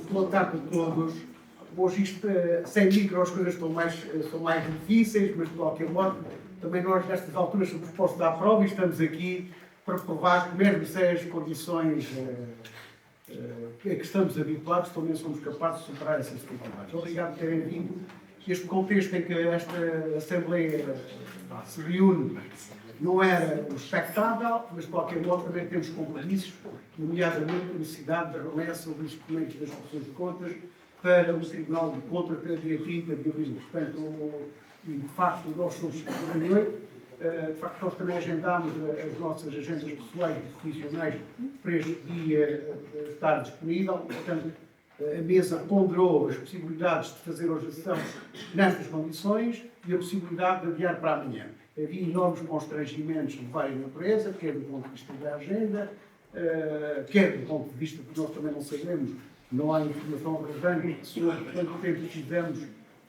Boa tarde a todos. Hoje isto, sem micro, as coisas são mais difíceis, mas de qualquer modo, também nós nestas alturas somos postos à prova e estamos aqui para provar que mesmo sem as condições a que estamos habituados, também somos capazes de superar essas dificuldades. Obrigado por terem vindo. Este contexto em que esta Assembleia se reúne não era o expectável, mas de qualquer modo também temos compromissos, nomeadamente a necessidade de remessa dos documentos das Comissões de Contas para o Tribunal de Contas até dia 30 de abril. Portanto, de facto, nós somos reuniões. De facto, nós também agendámos as nossas agendas pessoais e profissionais para este dia estar disponível. Portanto, a mesa ponderou as possibilidades de fazer hoje a sessão nestas condições e a possibilidade de adiar para amanhã. Havia enormes constrangimentos de várias naturezas, quer do ponto de vista da agenda, quer do ponto de vista que nós também não sabemos, não há informação relevante sobre quanto tempo precisamos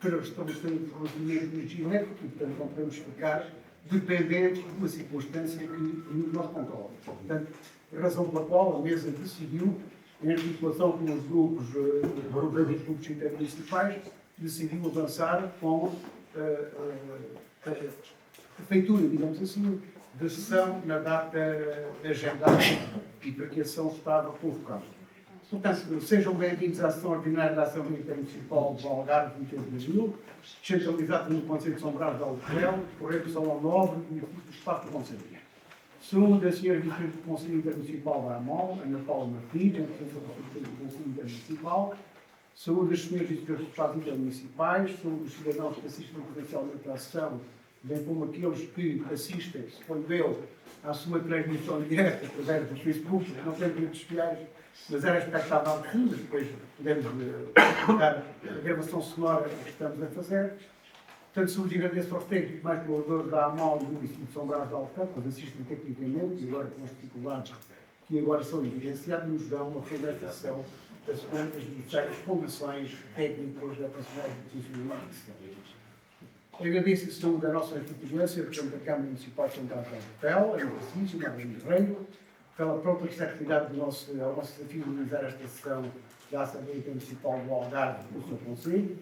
para restabelecer o procedimento de energia e, portanto, não podemos ficar dependentes de uma circunstância que nos controla. Portanto, a razão pela qual a mesa decidiu, em articulação com os grupos intermunicipais, decidiu avançar com a feitura, digamos assim, da sessão na data agendada e para que a sessão estava convocada. Portanto, sejam bem-vindos à sessão ordinária da Assembleia Intermunicipal do Algarve, 28 de abril, centralizada no Conselho de São Brás de Alcoel, correio de Salão Nobre e do Espaço do Conselho. Saúde a Sra. Vice-Presidente do Conselho Intermunicipal da AMOL, Ana Paula Martins, representante do Conselho Intermunicipal. Saúde as Sras. Vice-Presidentes dos Espaços Intermunicipais, saúde os cidadãos que assistem presencialmente à sessão, bem como aqueles que assistem, suponho eu, à sua transmissão direta através do Facebook, não tem redes sociais, mas era expectável que mas depois podemos dar a gravação sonora que estamos a fazer. Portanto, saúde e agradeço aos técnicos mais colaboradores da AMAL e do município de São Brás de Alcântara, que assistem tecnicamente e agora com as dificuldades que agora são evidenciadas, nos dão uma realização das necessárias condições técnicas da personagem de funcionamento. Agradeço a sessão da nossa constituência, representante da Câmara Municipal de São Brás de Alcântara, em Brasil, Marlene Reino, pela própria receptividade ao nosso desafio de realizar esta sessão da Assembleia Municipal do Algarve e do seu Conselho,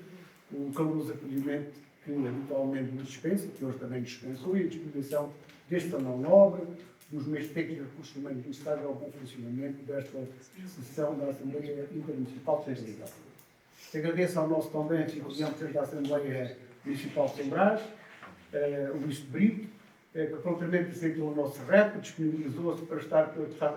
o caloroso acolhimento que habitualmente nos dispensa, que hoje também dispensou, e a disposição deste Salão Nobre, dos meios técnicos e recursos humanos necessários ao bom funcionamento desta sessão da Assembleia Intermunicipal de São. Agradeço ao nosso também anfitrião da Assembleia Municipal de São Brás, o Luís Brito, que prontamente aceitou o nosso repto, disponibilizou-se para estar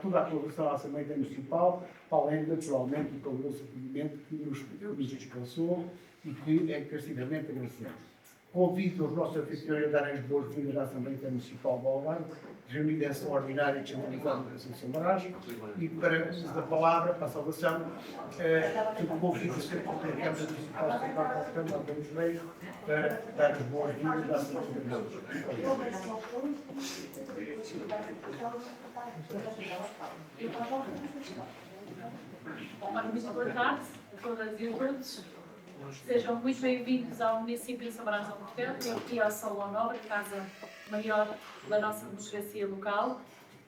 toda a colaboração à Assembleia Municipal, para além, naturalmente, do caloroso acolhimento que nos dispensou e que encarecidamente agradecemos. Convido os nossos anfitriões a darem as boas-vindas à Assembleia Municipal do Algarve, reunida em sessão ordinária e descentralizada da São Brás, e para uso da palavra, para a saudação, convido a ser a Câmara Municipal de São Brás de Algarve, Antônio Reis, para dar as boas-vindas à Assembleia Municipal. Muito boa tarde a todas e a todos. Sejam muito bem-vindos ao município de São Brás de Alcântara e aqui ao Salão Nobre, casa maior da nossa democracia local.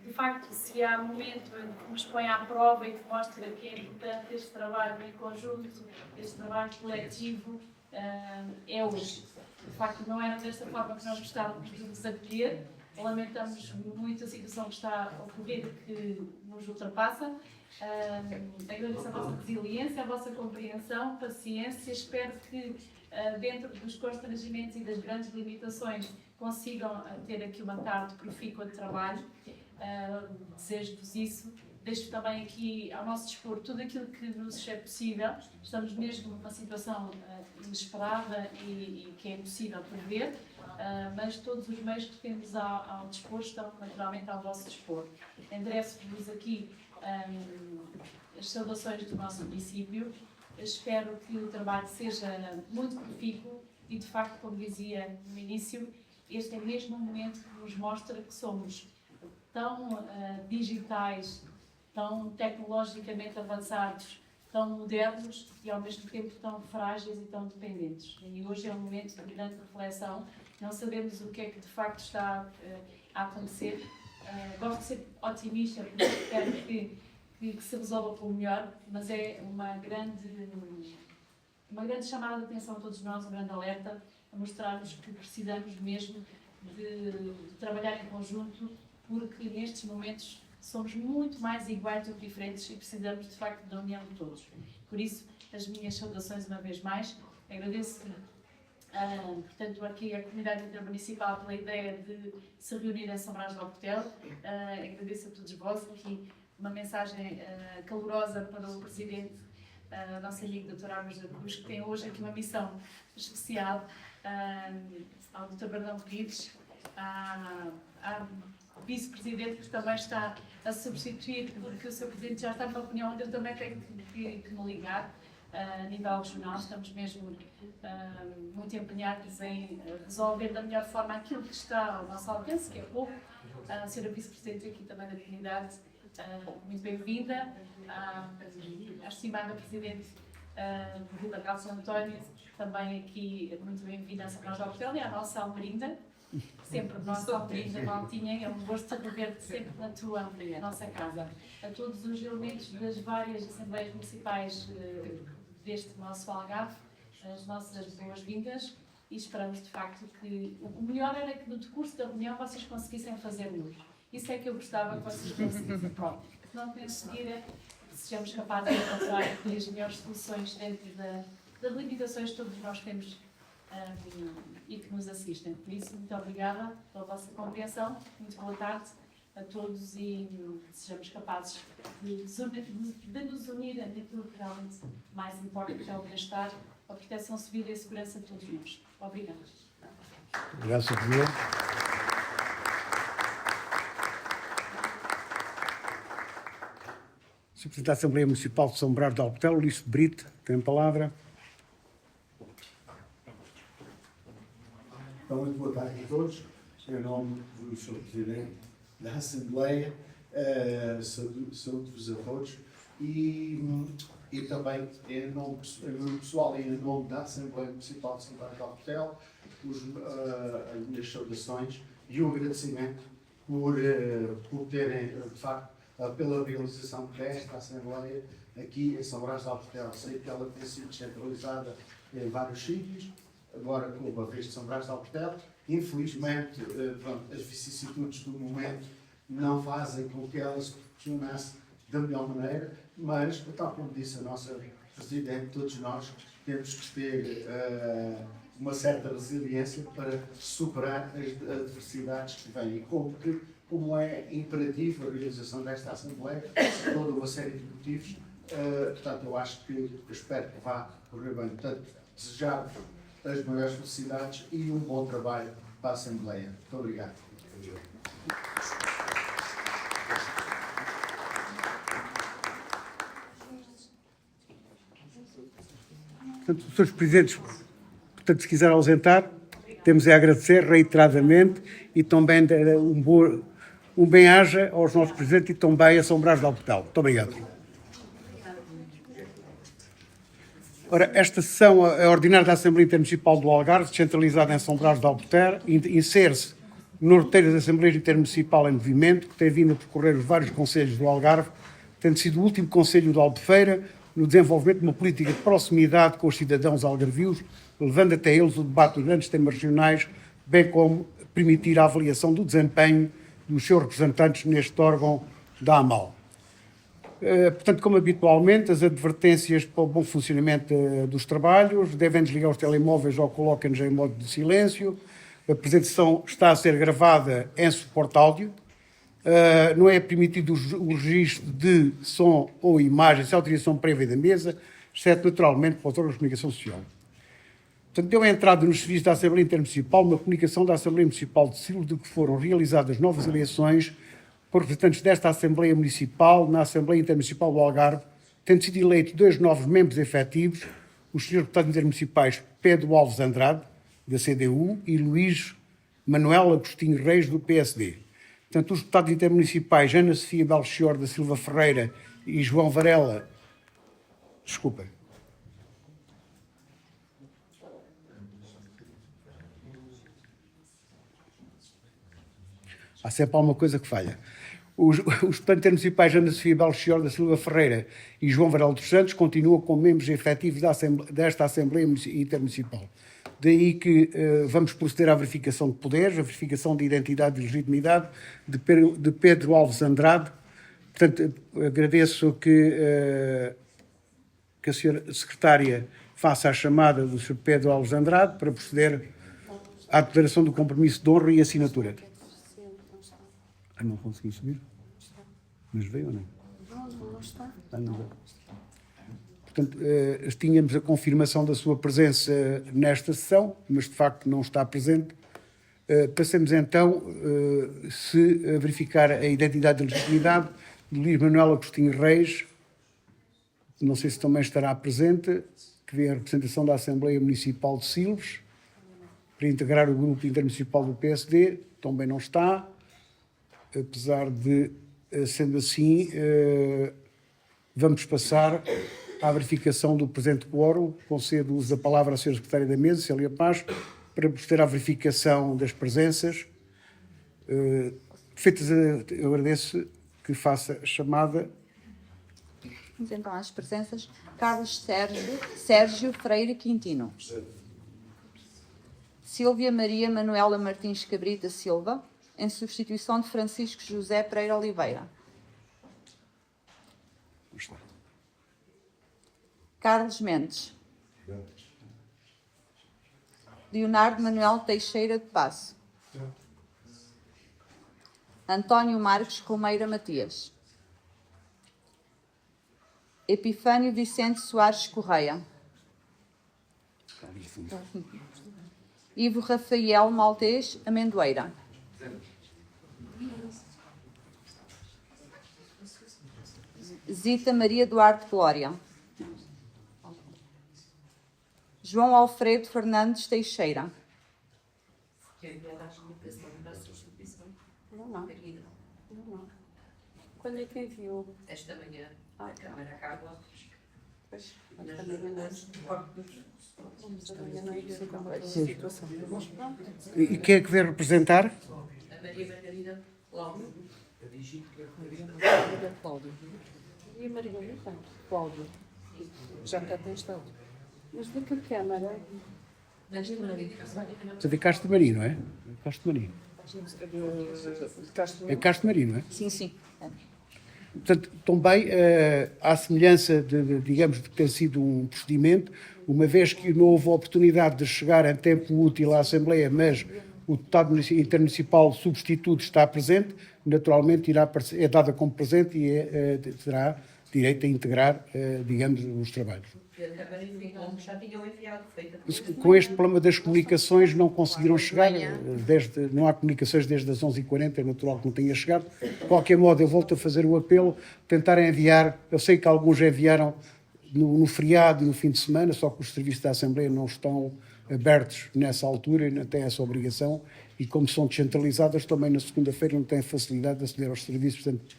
De facto, se há momento em que nos põe à prova e que mostra que é importante este trabalho em conjunto, este trabalho coletivo, é hoje. De facto, não era desta forma que nós gostávamos de nos acolher. Lamentamos muito a situação que está a ocorrer, que nos ultrapassa. Agradeço a vossa resiliência, a vossa compreensão, paciência. Espero que, dentro dos constrangimentos e das grandes limitações, consigam ter aqui uma tarde profícua de trabalho. Desejo-vos isso. Deixo também aqui ao nosso dispor tudo aquilo que nos é possível. Estamos mesmo numa situação inesperada e que é impossível prever, mas todos os meios que temos ao dispor estão naturalmente ao vosso dispor. Endereço-vos aqui as saudações do nosso município. Espero que o trabalho seja muito profícuo e, de facto, como dizia no início, este é mesmo um momento que nos mostra que somos tão digitais, tão tecnologicamente avançados, tão modernos e ao mesmo tempo tão frágeis e tão dependentes. E hoje é um momento de grande reflexão. Não sabemos o que é que de facto está a acontecer. Gosto de ser otimista porque espero que se resolva pelo melhor, mas é uma grande chamada de atenção a todos nós, um grande alerta, a mostrar-nos que precisamos mesmo de trabalhar em conjunto, porque nestes momentos somos muito mais iguais do que diferentes e precisamos de facto da união de todos. Por isso, as minhas saudações uma vez mais. Agradeço portanto, aqui a comunidade intermunicipal pela ideia de se reunir em São Brás de Alportel. Agradeço a todos vós aqui uma mensagem calorosa para o Presidente, nosso amigo Dr. Armas da Cruz, que tem hoje aqui uma missão especial, ao Dr. Bernão Pires, à Vice-Presidente, que também está a substituir, porque o Sr. Presidente já está numa reunião onde eu também tenho que me ligar. A nível regional, estamos mesmo muito empenhados em resolver da melhor forma aquilo que está ao nosso alcance, que é pouco. A Sra. Vice-Presidente aqui também da comunidade, muito bem-vinda. A estimada Presidente do Vila Real São António, também aqui muito bem-vinda a São Brás de Alportel, e a nossa Almerinda, sempre nossa Almerinda, Maltinha, é um gosto de rever-te sempre na tua nossa casa. A todos os elementos das várias Assembleias Municipais deste nosso Algarve, as nossas boas-vindas, e esperamos de facto que o melhor era que no decurso da reunião vocês conseguissem fazer luz. Isso é que eu gostava que vocês conseguissem. Pronto, se não conseguirem, sejamos capazes de encontrar as melhores soluções dentro das limitações que todos nós temos e que nos assistem. Por isso, muito obrigada pela vossa compreensão, muito boa tarde a todos e sejamos capazes de nos unir naquilo que realmente mais importa, que é o bem-estar, a proteção civil e a segurança de todos nós. Obrigada. Graças a Deus. Sr. Presidente da Assembleia Municipal de São Brás de Alportel, Ulisses Brito, tem a palavra. Então, muito boa tarde a todos. Em nome do Sr. Presidente da Assembleia, saúde-vos a todos e também em nome pessoal e em nome da Assembleia Municipal de São Brás de Alportel, as minhas saudações e o agradecimento por terem, de facto, pela realização desta Assembleia aqui em São Brás de Alportel. Sei que ela tem sido descentralizada em vários sítios, agora com a vez de São Brás de Alportel. Infelizmente, as vicissitudes do momento não fazem com que ela se proporcionasse da melhor maneira, mas, tal como disse a nossa Presidente, todos nós temos que ter uma certa resiliência para superar as adversidades que vêm. E como é imperativo a realização desta Assembleia, toda uma série de motivos, portanto, eu acho que, espero que vá correr bem. Portanto, desejar as maiores felicidades e um bom trabalho para a Assembleia. Muito obrigado. Portanto, os Srs. Presidentes, portanto, se quiser ausentar, temos a agradecer reiteradamente e também um bem-aja aos nossos Presidentes e também a São Brás de Alportel. Muito obrigado. Ora, esta sessão é ordinária da Assembleia Intermunicipal do Algarve, descentralizada em São Brás de Alportel, insere-se no roteiro da Assembleia Intermunicipal em movimento, que tem vindo a percorrer os vários concelhos do Algarve, tendo sido o último concelho de Albufeira no desenvolvimento de uma política de proximidade com os cidadãos algarvios, levando até eles o debate dos grandes temas regionais, bem como permitir a avaliação do desempenho dos seus representantes neste órgão da AMAL. Portanto, como habitualmente, as advertências para o bom funcionamento dos trabalhos, devem desligar os telemóveis ou coloquem-nos em modo de silêncio. A apresentação está a ser gravada em suporte áudio. Não é permitido o registro de som ou imagem sem autorização prévia da mesa, exceto naturalmente para os órgãos de comunicação social. Portanto, deu a entrada nos serviços da Assembleia Intermunicipal uma comunicação da Assembleia Municipal de Silo de que foram realizadas novas eleições por representantes desta Assembleia Municipal na Assembleia Intermunicipal do Algarve, tendo sido eleitos 2 novos membros efetivos, os senhores deputados intermunicipais Pedro Alves Andrade, da CDU, e Luís Manuel Agostinho Reis, do PSD. Portanto, os deputados intermunicipais Ana Sofia Belchior da Silva Ferreira e João Varela Desculpem. Há sempre alguma coisa que falha. Os estudantes municipais Ana Sofia Belchior da Silva Ferreira e João Varela dos Santos continuam como membros efetivos desta Assembleia Intermunicipal. Daí que vamos proceder à verificação de poderes, a verificação de identidade e legitimidade de Pedro Alves Andrade. Portanto, agradeço que a senhora secretária faça a chamada do Sr. Pedro Alves Andrade para proceder à declaração do compromisso de honra e assinatura. Não consegui subir? Mas veio ou não? Não está. Não veio. Portanto, tínhamos a confirmação da sua presença nesta sessão, mas de facto não está presente. Passemos então a verificar a identidade e legitimidade de Luís Manuel Agostinho Reis, não sei se também estará presente, que vem a representação da Assembleia Municipal de Silves, para integrar o grupo intermunicipal do PSD, também não está. Apesar de, sendo assim, vamos passar à verificação do presente quórum. Concedo-vos a palavra à Sra. Secretária da Mesa, Célia Paz, para proceder à verificação das presenças. Feitas, eu agradeço que faça a chamada. Vamos então às presenças. Carlos Sérgio Freire Quintino. Silvia Maria Manuela Martins Cabrita Silva, em substituição de Francisco José Pereira Oliveira. Carlos Mendes. Leonardo Manuel Teixeira de Passo. António Marcos Romeira Matias. Epifânio Vicente Soares Correia. Ivo Rafael Maltês Amendoeira. Zita Maria Duarte Glória. João Alfredo Fernandes Teixeira. Não. Quando é que enviou? Esta manhã, Ah, a Câmara acaba. Pois, mas também não é. Vamos amanhã não enviou como é a situação. Mas pronto. E quem é que vem representar? A Maria Margarida Cláudio. Cláudio. E a Margarida? Cláudio. Já cá tem estado. Mas de que Câmara? Portanto, é Castro Marim, não é? Castro Marim. É Castro Marim, não é? Sim, sim. Portanto, também, à semelhança digamos, de ter sido um procedimento, uma vez que não houve oportunidade de chegar em tempo útil à Assembleia, mas o deputado intermunicipal substituto está presente, naturalmente é dada como presente e terá direito a integrar, digamos, os trabalhos. Como já tinham enviado, feita. Com este problema das comunicações não conseguiram chegar, não há comunicações desde as 11h40, é natural que não tenha chegado. De qualquer modo, eu volto a fazer o apelo, tentarem enviar, eu sei que alguns enviaram no feriado e no fim de semana, só que os serviços da Assembleia não estão abertos nessa altura e não têm essa obrigação, e como são descentralizadas, também na segunda-feira não têm facilidade de aceder aos serviços. Portanto,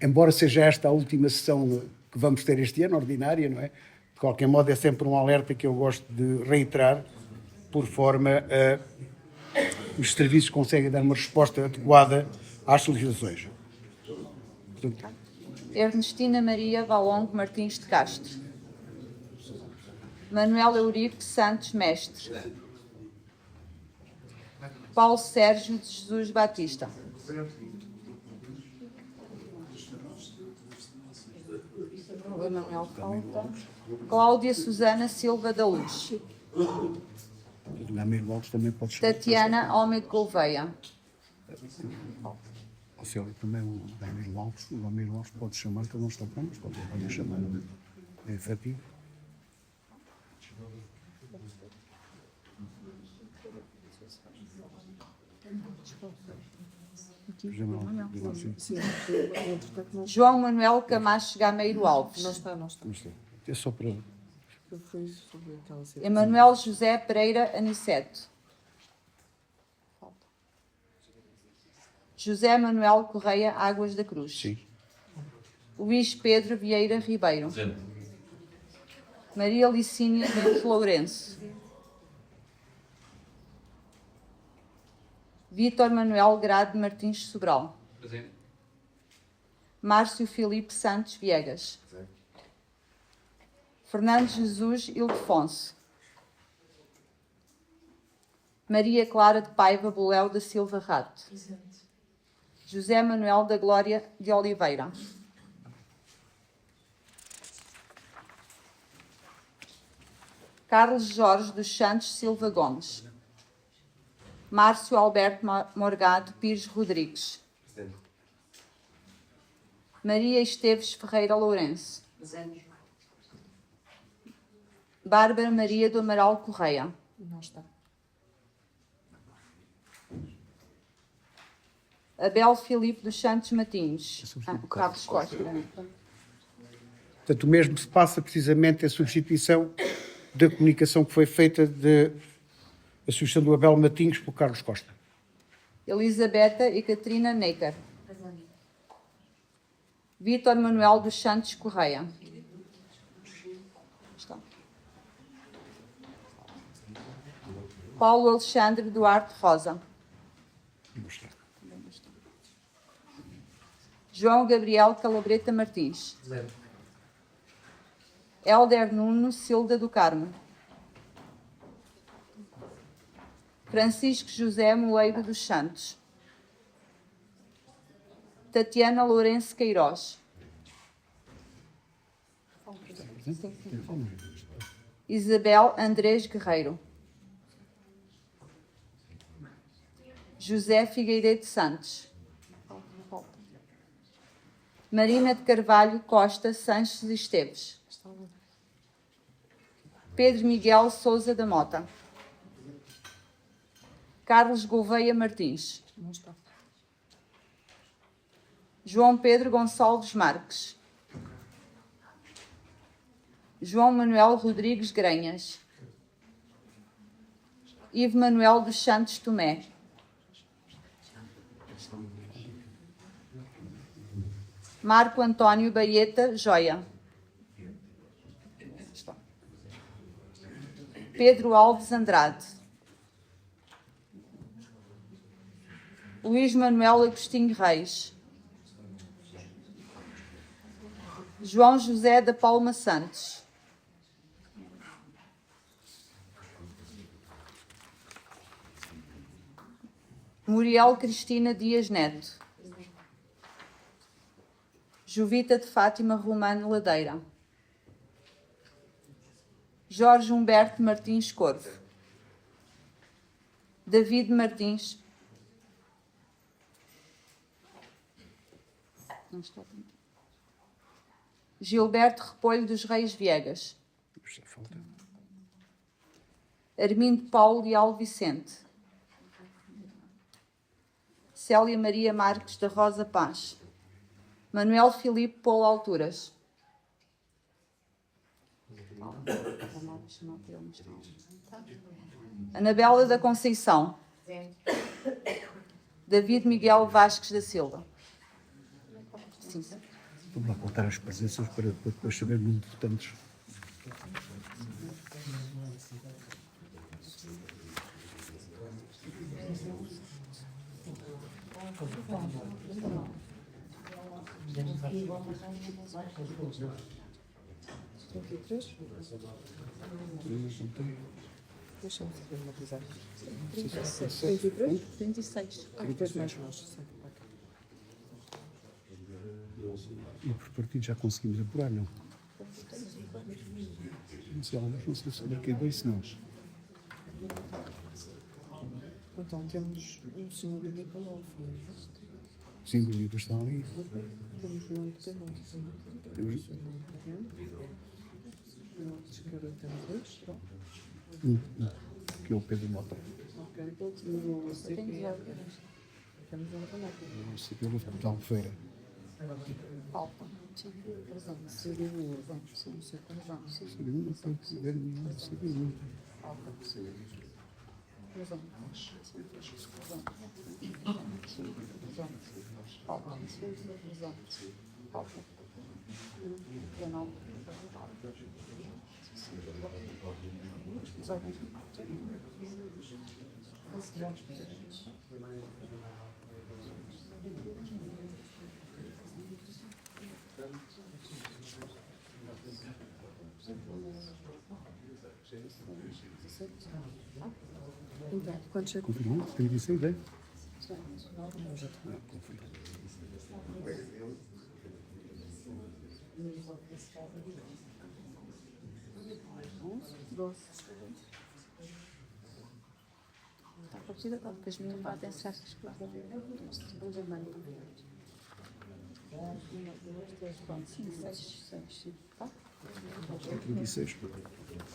embora seja esta a última sessão que vamos ter este ano, ordinária, não é? De qualquer modo, é sempre um alerta que eu gosto de reiterar, por forma a os serviços conseguem dar uma resposta adequada às solicitações. Portanto, Ernestina Maria Valongo Martins de Castro. Manuel Eurico Santos Mestre. Paulo Sérgio de Jesus Batista. Manuel falta. Cláudia Susana Silva da Luz. o Gamir Lopes também pode chamar. Tatiana Almeida Gouveia. O seu também, o Gamir Lopes pode chamar, que ele não está pronto, mas pode chamar. É efetivo. João Manuel Camacho Gameiro Alves. Não está. Não sei. É só para. Foi sobre aquela situação. Emanuel José Pereira Aniceto. José Manuel Correia Águas da Cruz. Sim. Luís Pedro Vieira Ribeiro. Maria Licínia Mendes Lourenço, Vítor Manuel Grade Martins Sobral, Presente. Márcio Filipe Santos Viegas, Fernando Jesus Ildefonso, Maria Clara de Paiva Buléu da Silva Rato, José Manuel da Glória de Oliveira, Carlos Jorge dos Santos Silva Gomes, Márcio Alberto Morgado Pires Rodrigues, Presente. Maria Esteves Ferreira Lourenço, Presente. Bárbara Maria do Amaral Correia, Não está. Abel Filipe dos Santos Matinhos, Carlos Costa. Portanto, o mesmo se passa precisamente a substituição da comunicação que foi feita a substituição do Abel Matinhos por Carlos Costa. Elisabetta e Catarina Necker, Vítor Manuel dos Santos Correia. Está. Paulo Alexandre Duarte Rosa, João Gabriel Calabreta Martins, Presente. Hélder Nuno Silda do Carmo, Francisco José Moleiro dos Santos, Tatiana Lourenço Queiroz, Isabel Andrés Guerreiro, José Figueiredo Santos, Marina de Carvalho Costa Sanches Esteves, Pedro Miguel Sousa da Mota, Carlos Gouveia Martins, Não está. João Pedro Gonçalves Marques, João Manuel Rodrigues Granhas, Ivo Manuel dos Santos Tomé, Marco António Baeta Joia, Pedro Alves Andrade, Luís Manuel Agostinho Reis, João José da Palma Santos, Muriel Cristina Dias Neto, Jovita de Fátima Romano Ladeira, Jorge Humberto Martins Corvo, David Martins, Gilberto Repolho dos Reis Viegas, Armindo Paulo Leal Vicente, Célia Maria Marques da Rosa Paz, Manuel Filipe Paulo Alturas, Anabela da Conceição, David Miguel Vasques da Silva. Sim, sim. Vamos lá contar as presenças para depois saber o número de votantes. Deixa-me ver uma coisa. 36. Depois mais nós. E por partido já conseguimos apurar, não? Não sei, não sei se marquei bem, se não. Então temos o senhor do Nicolau. Sim, o livro está ali. Temos o nome de cada um. Temos que é o Pedro Mota. Ok, então temos o CP. Temos um canal. O CP de Albufeira. Falta. Seria o vamos, não sei como vamos. Então, quantos é que Confirmou? 36, é? Está partida, depois me levar até as cascas. 36.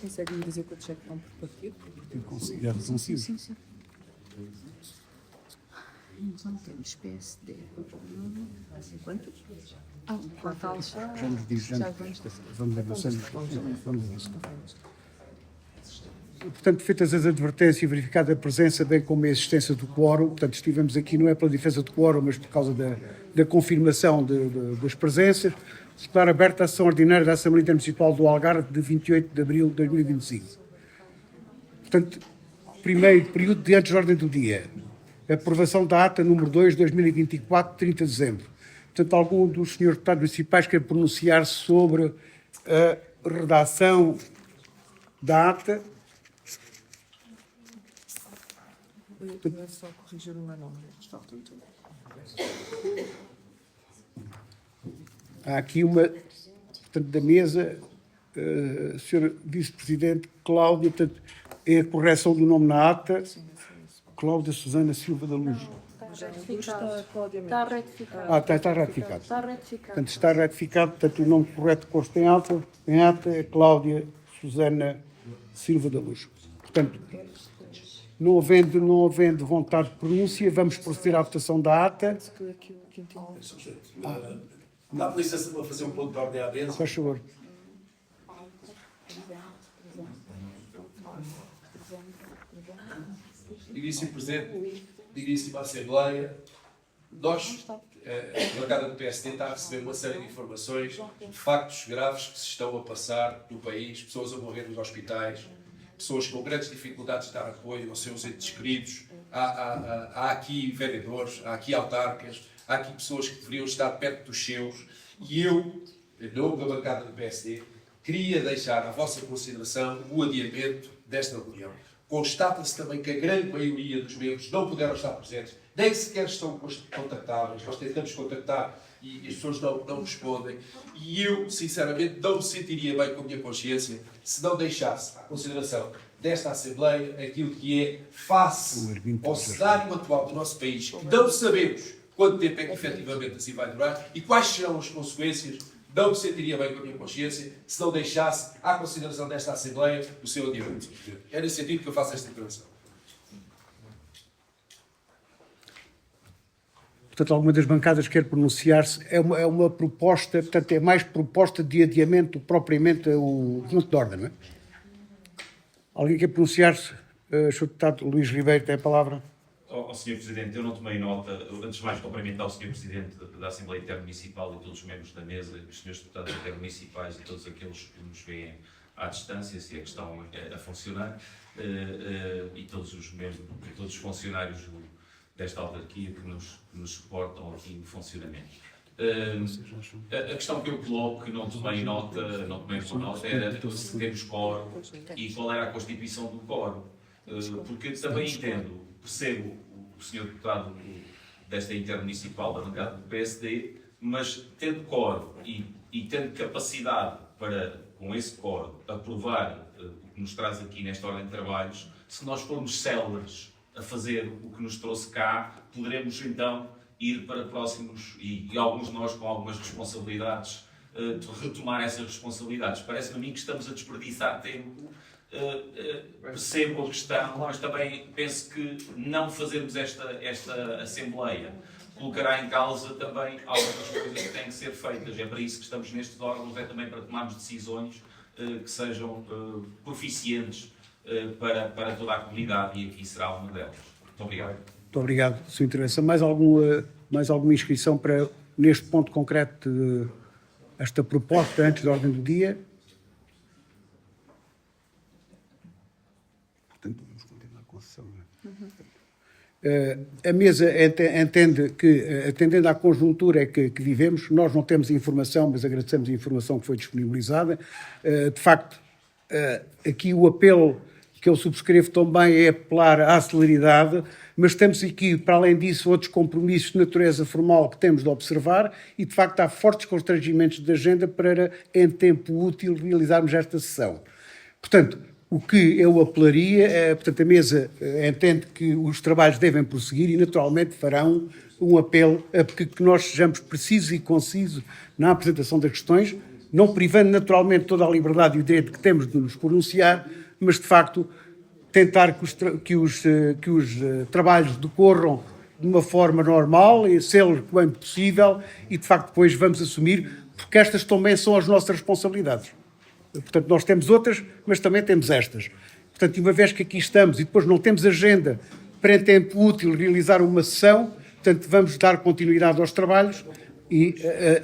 conseguem dizer quantos é que vão por partido? Já reconhecido. Sim, sim. Então temos PSD. Quantos? Quanto já? Já nos diz, Já vamos. vamos avançando. Vamos avançando. Portanto, feitas as advertências e verificada a presença, bem como a existência do quórum, portanto, estivemos aqui não é pela defesa do quórum, mas por causa da confirmação das presenças, declaro aberta a sessão ordinária da Assembleia Intermunicipal do Algarve de 28 de abril de 2025. Portanto, primeiro período de antes da ordem do dia. Aprovação da ata número 2 de 2024, 30 de dezembro. Portanto, algum dos senhores deputados municipais quer pronunciar-se sobre a redação da ata? Eu vou só corrigir o meu nome. Faltam tudo. Há aqui uma, portanto, da mesa, Sra. Vice-Presidente Cláudia, portanto, é a correção do nome na ata, Cláudia Susana Silva da Luz. Já está Cláudia Está Mendes. retificado. Está ratificado. Está retificado. Portanto, está ratificado, portanto, o nome correto consta em ata é Cláudia Susana Silva da Luz. Portanto, não havendo vontade de pronúncia, vamos proceder à votação da ata. Que aqui o Quintino. Dá-me licença para fazer um ponto de ordem à mesa. Faz favor. Digníssimo Presidente, digníssima Assembleia, nós, a bancada do PSD está a receber uma série de informações, de factos graves que se estão a passar no país, pessoas a morrer nos hospitais, pessoas com grandes dificuldades de dar apoio aos seus entes queridos, há aqui vereadores, há aqui autarcas, há aqui pessoas que deveriam estar perto dos seus, e eu, em nome da bancada do PSD, queria deixar à vossa consideração o adiamento desta reunião. Constata-se também que a grande maioria dos membros não puderam estar presentes, nem sequer estão contactáveis. Nós tentamos contactar e as pessoas não respondem. E eu, sinceramente, não me sentiria bem com a minha consciência se não deixasse à consideração desta Assembleia aquilo que é face ao cenário atual do nosso país, que não sabemos quanto tempo é que efetivamente assim vai durar e quais serão as consequências. Não me sentiria bem com a minha consciência se não deixasse à consideração desta Assembleia o seu adiamento. É nesse sentido que eu faço esta intervenção. Portanto, alguma das bancadas quer pronunciar-se. É uma proposta, portanto, é mais proposta de adiamento propriamente o ponto de ordem, não é? Alguém quer pronunciar-se? Sr. Deputado Luís Ribeiro tem a palavra. Sr. Presidente, eu não tomei nota. Antes de mais, cumprimentar o Sr. Presidente da Assembleia Intermunicipal e todos os membros da mesa, os Srs. Deputados Intermunicipais e todos aqueles que nos veem à distância, se é que estão a funcionar, e todos os membros, todos os funcionários desta autarquia que nos suportam aqui no funcionamento. A questão que eu coloco, que não tomei nota, era se temos quórum e qual era a constituição do quórum. Porque também percebo o Sr. Deputado desta Intermunicipal, da bancada do PSD, mas tendo quórum e tendo capacidade para, com esse quórum, aprovar o que nos traz aqui nesta ordem de trabalhos, se nós formos céleres a fazer o que nos trouxe cá, poderemos então ir para próximos, e alguns de nós com algumas responsabilidades, retomar essas responsabilidades. Parece-me a mim que estamos a desperdiçar tempo. Percebo a questão, mas também penso que não fazermos esta Assembleia colocará em causa também algumas coisas que têm que ser feitas. É para isso que estamos nestes órgãos, é também para tomarmos decisões que sejam proficientes para toda a comunidade, e aqui será uma delas. Muito obrigado. Muito obrigado pela sua intervenção. Mais alguma inscrição para, neste ponto concreto, esta proposta antes da ordem do dia? A mesa entende que, atendendo à conjuntura que vivemos, nós não temos informação, mas agradecemos a informação que foi disponibilizada. De facto, aqui o apelo que eu subscrevo também é apelar à celeridade, mas temos aqui, para além disso, outros compromissos de natureza formal que temos de observar e, de facto, há fortes constrangimentos de agenda para, em tempo útil, realizarmos esta sessão. Portanto, o que eu apelaria, portanto, a mesa entende que os trabalhos devem prosseguir e, naturalmente, farão um apelo a que nós sejamos precisos e concisos na apresentação das questões, não privando, naturalmente, toda a liberdade e o direito que temos de nos pronunciar, mas, de facto, tentar que os trabalhos decorram de uma forma normal e ser o quanto possível e, de facto, depois vamos assumir, porque estas também são as nossas responsabilidades. Portanto, nós temos outras, mas também temos estas. Portanto, uma vez que aqui estamos e depois não temos agenda para, em tempo útil, realizar uma sessão, portanto, vamos dar continuidade aos trabalhos e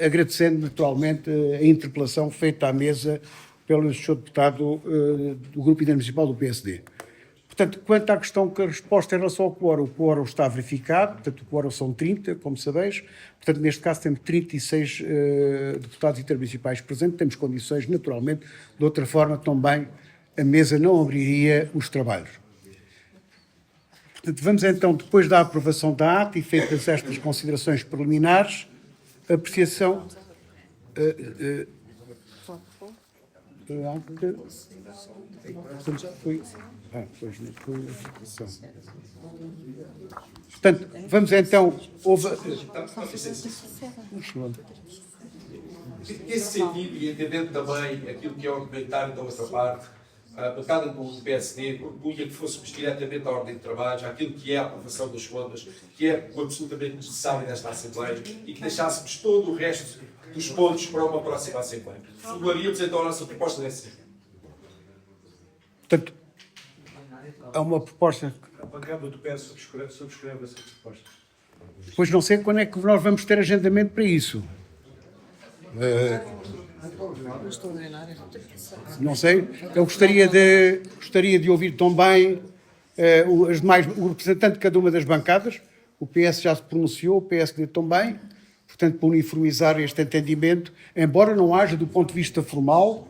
agradecendo, naturalmente, a interpelação feita à mesa pelo Sr. Deputado do Grupo Intermunicipal do PSD. Portanto, quanto à questão que a resposta em relação ao quórum, o quórum está verificado, portanto, o quórum são 30, como sabeis, portanto, neste caso temos 36 deputados intermunicipais presentes, temos condições, naturalmente, de outra forma também a mesa não abriria os trabalhos. Portanto, vamos então, depois da aprovação da ata e feitas estas considerações preliminares, a apreciação... Portanto, vamos então... Nesse sentido, e entendendo também aquilo que é o comentário da outra parte, a bancada do PSD propunha que fôssemos diretamente à ordem de trabalhos, àquilo que é a aprovação das contas, que é o absolutamente necessário nesta Assembleia, e que deixássemos todo o resto dos pontos para uma próxima Assembleia. Formularíamos então a nossa proposta nesse sentido. Portanto, há uma proposta... A bancada do PS subscreve essa proposta. Pois não sei quando é que nós vamos ter agendamento para isso. Não sei. Eu gostaria de ouvir também os demais, o representante de cada uma das bancadas. O PS já se pronunciou, o PSD também. Portanto, para uniformizar este entendimento, embora não haja, do ponto de vista formal,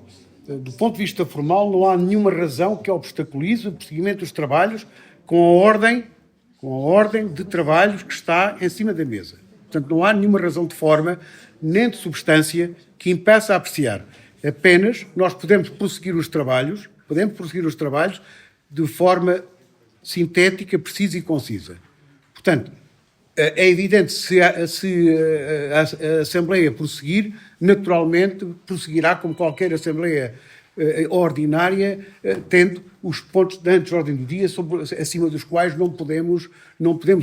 não há nenhuma razão que obstaculize o prosseguimento dos trabalhos com a ordem de trabalhos que está em cima da mesa. Portanto, não há nenhuma razão de forma, nem de substância, que impeça a apreciar. Apenas nós podemos prosseguir os trabalhos de forma sintética, precisa e concisa. Portanto, é evidente, se a Assembleia prosseguir, naturalmente prosseguirá como qualquer Assembleia ordinária, tendo os pontos de antes de ordem do dia, acima dos quais não podemos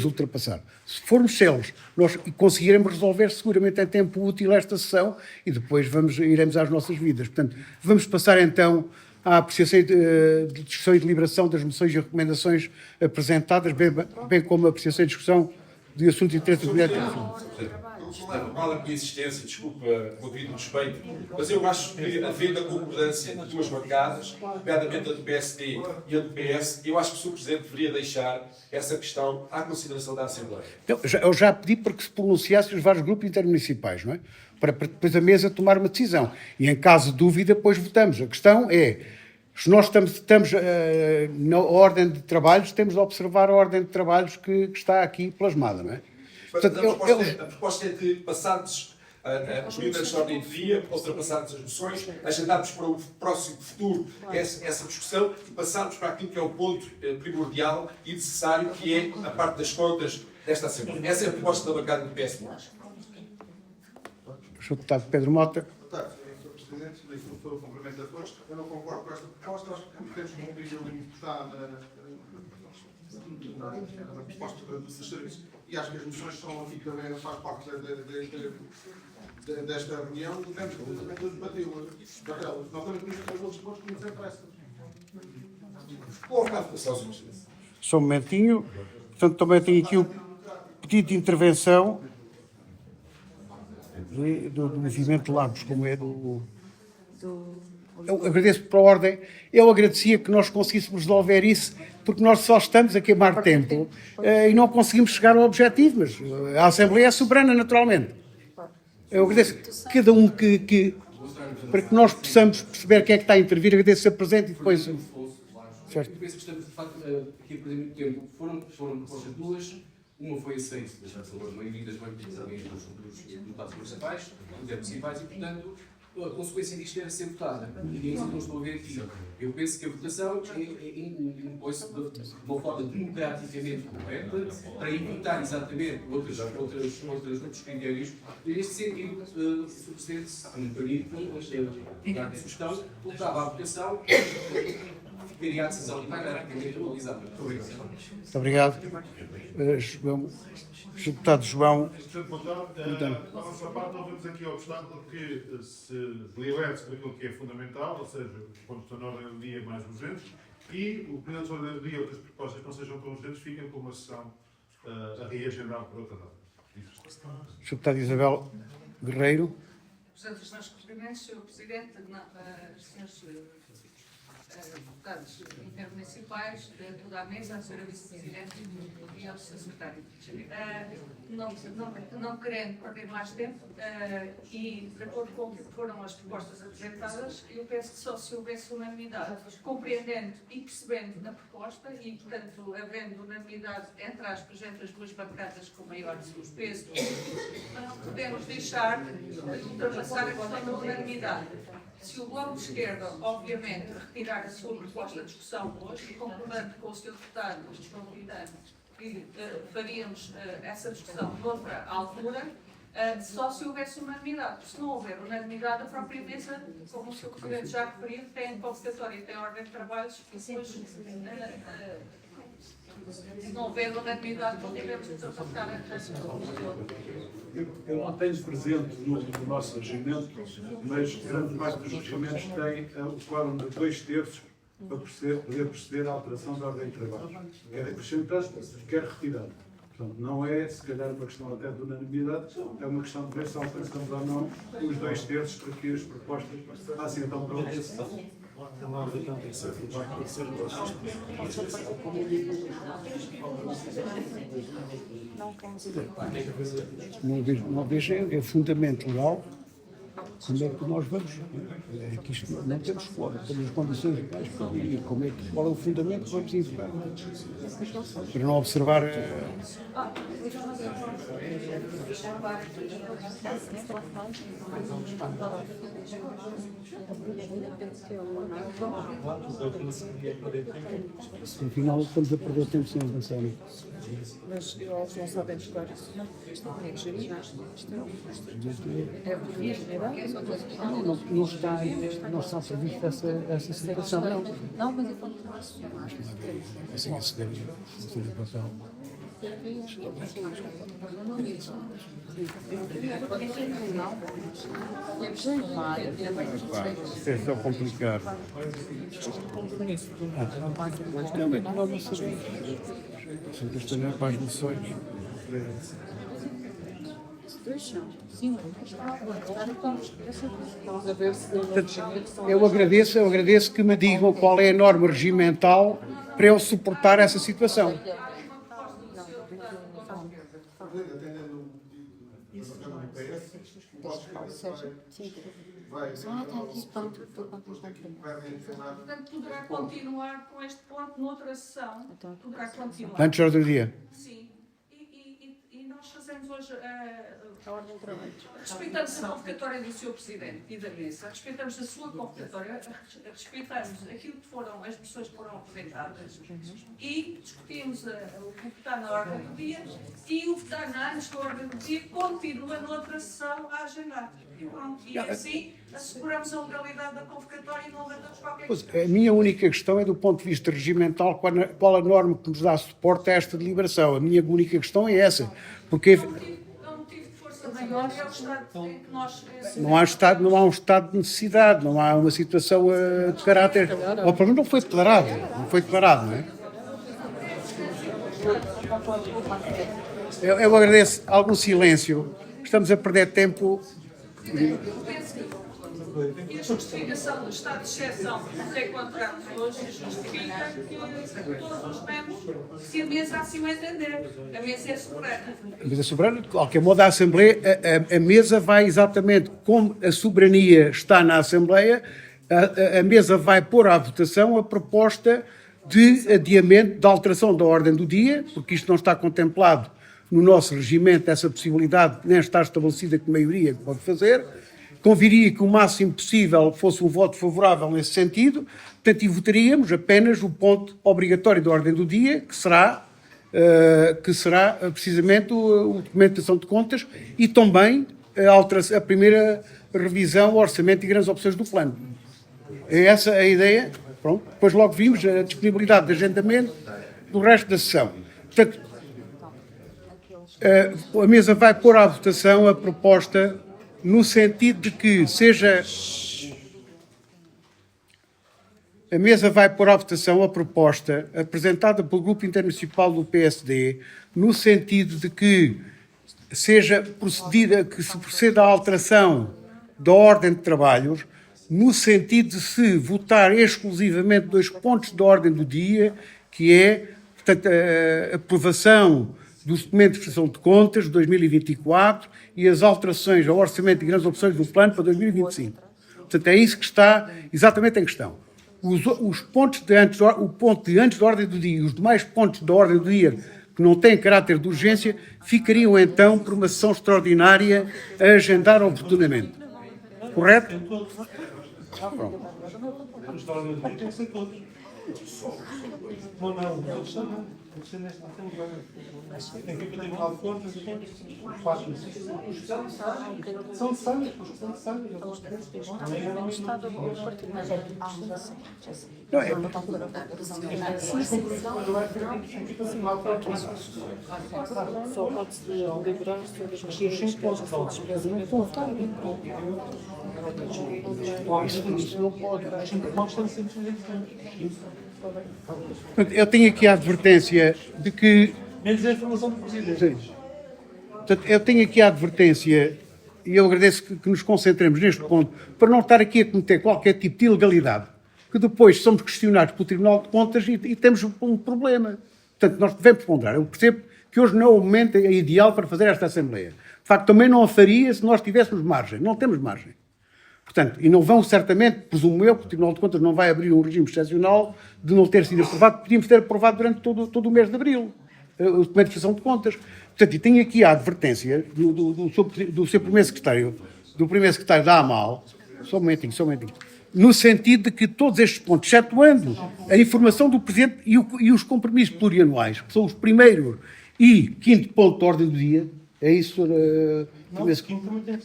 ultrapassar. Se formos céleres, nós conseguiremos resolver seguramente em tempo útil esta sessão e depois iremos às nossas vidas. Portanto, vamos passar então à apreciação de discussão e deliberação das moções e recomendações apresentadas, bem como a apreciação e discussão de assuntos de interesse do Presidente. Mal a minha existência, desculpa o devido respeito, mas eu acho que, havendo a concordância de duas bancadas, nomeadamente a do PSD e a do PS, eu acho que o Sr. Presidente deveria deixar essa questão à consideração da Assembleia. Então, eu já pedi para que se pronunciassem os vários grupos intermunicipais, não é? Para depois a mesa tomar uma decisão. E em caso de dúvida, depois votamos. A questão é, se nós estamos na ordem de trabalhos, temos de observar a ordem de trabalhos que está aqui plasmada, não é? Portanto, a proposta é de passarmos os minutos de ordem do dia, ultrapassarmos as moções, agendarmos para o próximo futuro essa discussão e passarmos para aquilo que é o ponto primordial e necessário, que é a parte das contas desta Assembleia. Essa é a proposta da bancada do PSD. Sr. Deputado Pedro Mota. Sr. Presidente, daquilo que foi o cumprimento a todos, eu não concordo com esta proposta, acho que temos que cumprir o limite que está na proposta desses serviços. E acho que as moções são aqui também, faz parte desta reunião, e temos que debatê-las. Nós temos que fazer outros pontos que nos interessam. Só um momentinho. Portanto, também tenho aqui o pedido de intervenção do movimento Lagos, como é do eu agradeço pela ordem, eu agradecia que nós conseguíssemos resolver isso, porque nós só estamos a queimar tempo e não conseguimos chegar ao objetivo, mas a Assembleia é soberana, naturalmente. Eu agradeço cada um para que nós possamos perceber quem é que está a intervir, agradeço ser presente e depois... Certo. Eu penso que estamos, de facto, aqui a perder muito tempo. Foram propostas duas. Uma foi aceita, bem-vindas, dos deputados municipais, e, portanto, a consequência disto deve ser votada. E isso não estou a ver aqui. Eu penso que a votação impõe-se de uma forma democraticamente correta para evitar exatamente outros grupos critérios. E, neste sentido, o Presidente, se me permite, dar a sugestão, colocava a votação e a decisão democraticamente realizada. Muito obrigado. Deputado João. Da nossa parte, nós vemos aqui o obstáculo que se delibere sobre aquilo que é fundamental, ou seja, os pontos da ordem do dia mais urgentes, e o Presidente da ordem do dia, outras propostas que não sejam tão urgentes, fiquem com uma sessão a reagendar por outra data. Deputada Isabel Guerreiro. Portanto, os meus cumprimentos, Sr. Presidente, senhores deputados intermunicipais, toda a mesa, a Sra. Vice-Presidente e ao Sr. Secretário. Não querendo perder mais tempo e, de acordo com o que foram as propostas apresentadas, eu penso que só se houvesse unanimidade, compreendendo e percebendo na proposta e, portanto, havendo unanimidade entre aspas, entre as duas bancadas com maior peso, não podemos deixar de ultrapassar a questão da unanimidade. Se o Bloco de Esquerda, obviamente, retirar a sua proposta de discussão hoje, concordando com o Sr. Deputado convidando que faríamos essa discussão noutra altura, só se houvesse unanimidade. Se não houver unanimidade, a própria mesa, como o Sr. Presidente já referiu, tem convocatória e tem ordem de trabalhos, e depois, se não houver unanimidade, não devemos ultrapassar essa Eu não tenho presente no nosso regimento, mas grande parte dos regimentos tem o quórum de 2/3 para poder proceder à alteração da ordem de trabalho. Quer acrescentar, quer retirar. Portanto, não é, se calhar, uma questão até de unanimidade, é uma questão de ver se alcançamos ou não os 2/3 para que as propostas passem então para outra sessão. Uma vez é fundamento legal, como é que nós vamos? É que isto não temos fora, temos as condições legais para ir. Como é que, qual é o fundamento que vamos invocar? Para não observar. No final estamos a perder tempo sem avançar. Mas eles não sabem buscar isso. Isto não é gerir. Não está prevista essa situação. Não, mas Assim é situação. Isto é só complicado. Não sabia. Sempre estou para as missões. Eu agradeço que me digam qual é a norma regimental para eu suportar essa situação. Portanto, poderá continuar com este ponto noutra sessão. Poderá continuar. Antes da ordem do dia. Sim. E nós fazemos hoje a ordem de trabalho. Respeitamos a convocatória do Sr. Presidente e da mesa, respeitamos a sua convocatória, respeitamos aquilo que foram as pessoas que foram apresentadas e discutimos o que está na ordem do dia e o que está antes da ordem do dia continua noutra sessão a agendar. E assim asseguramos a legalidade da convocatória e não levantamos qualquer questão. A minha única questão é do ponto de vista regimental, qual a norma que nos dá suporte a esta deliberação. A minha única questão é essa. Porque não há um estado de necessidade, não há uma situação de caráter. O problema não foi declarado, não é? Eu agradeço algum silêncio. Estamos a perder tempo. E a justificação do estado de exceção que é encontrado hoje justifica que todos os membros, se a mesa assim o entender, a mesa é soberana. A mesa soberana, de qualquer modo, a Assembleia, a mesa vai exatamente como a soberania está na Assembleia, a mesa vai pôr à votação a proposta de adiamento, de alteração da ordem do dia, porque isto não está contemplado no nosso regimento, essa possibilidade nem está estabelecida que maioria que pode fazer. Conviria que o máximo possível fosse um voto favorável nesse sentido, portanto, e votaríamos apenas o ponto obrigatório da ordem do dia, que será precisamente a documentação de contas e também a primeira revisão, o orçamento e grandes opções do plano. É essa a ideia. Pronto. Depois logo vimos a disponibilidade de agendamento do resto da sessão. Portanto, a mesa vai pôr à votação a proposta no sentido de que seja... A mesa vai pôr à votação a proposta apresentada pelo Grupo Intermunicipal do PSD no sentido de que seja procedida, que se proceda à alteração da ordem de trabalhos no sentido de se votar exclusivamente 2 pontos da ordem do dia, que é, portanto, a aprovação dos documentos de prestação de contas de 2024 e as alterações ao orçamento e grandes opções do plano para 2025. Portanto, é isso que está exatamente em questão. Os pontos de antes, o ponto de antes da ordem do dia e os demais pontos da ordem do dia que não têm caráter de urgência ficariam, então, por uma sessão extraordinária a agendar oportunamente. Correto? Pronto. Tem que ir para o Tribunal de Contas e faz isso. São necessários. Não, é... Só pode-se liberar sobre as questões que elas são despesas. Eu tenho aqui a advertência de que... Menos a informação do Presidente. Portanto, eu tenho aqui a advertência, e eu agradeço que nos concentremos neste ponto, para não estar aqui a cometer qualquer tipo de ilegalidade, que depois somos questionados pelo Tribunal de Contas e temos um problema. Portanto, nós devemos ponderar. Eu percebo que hoje não é o momento ideal para fazer esta Assembleia. De facto, também não a faria se nós tivéssemos margem. Não temos margem. Portanto, e não vão certamente, presumo eu, que o Tribunal de Contas não vai abrir um regime excepcional de não ter sido aprovado. Podíamos ter aprovado durante todo o mês de abril o documento de prestação de contas. Portanto, e tenho aqui a advertência do seu primeiro secretário, da AMAL, só um momentinho, no sentido de que todos estes pontos, excetuando a informação do Presidente e os compromissos plurianuais, que são os primeiro e quinto ponto da ordem do dia, é isso,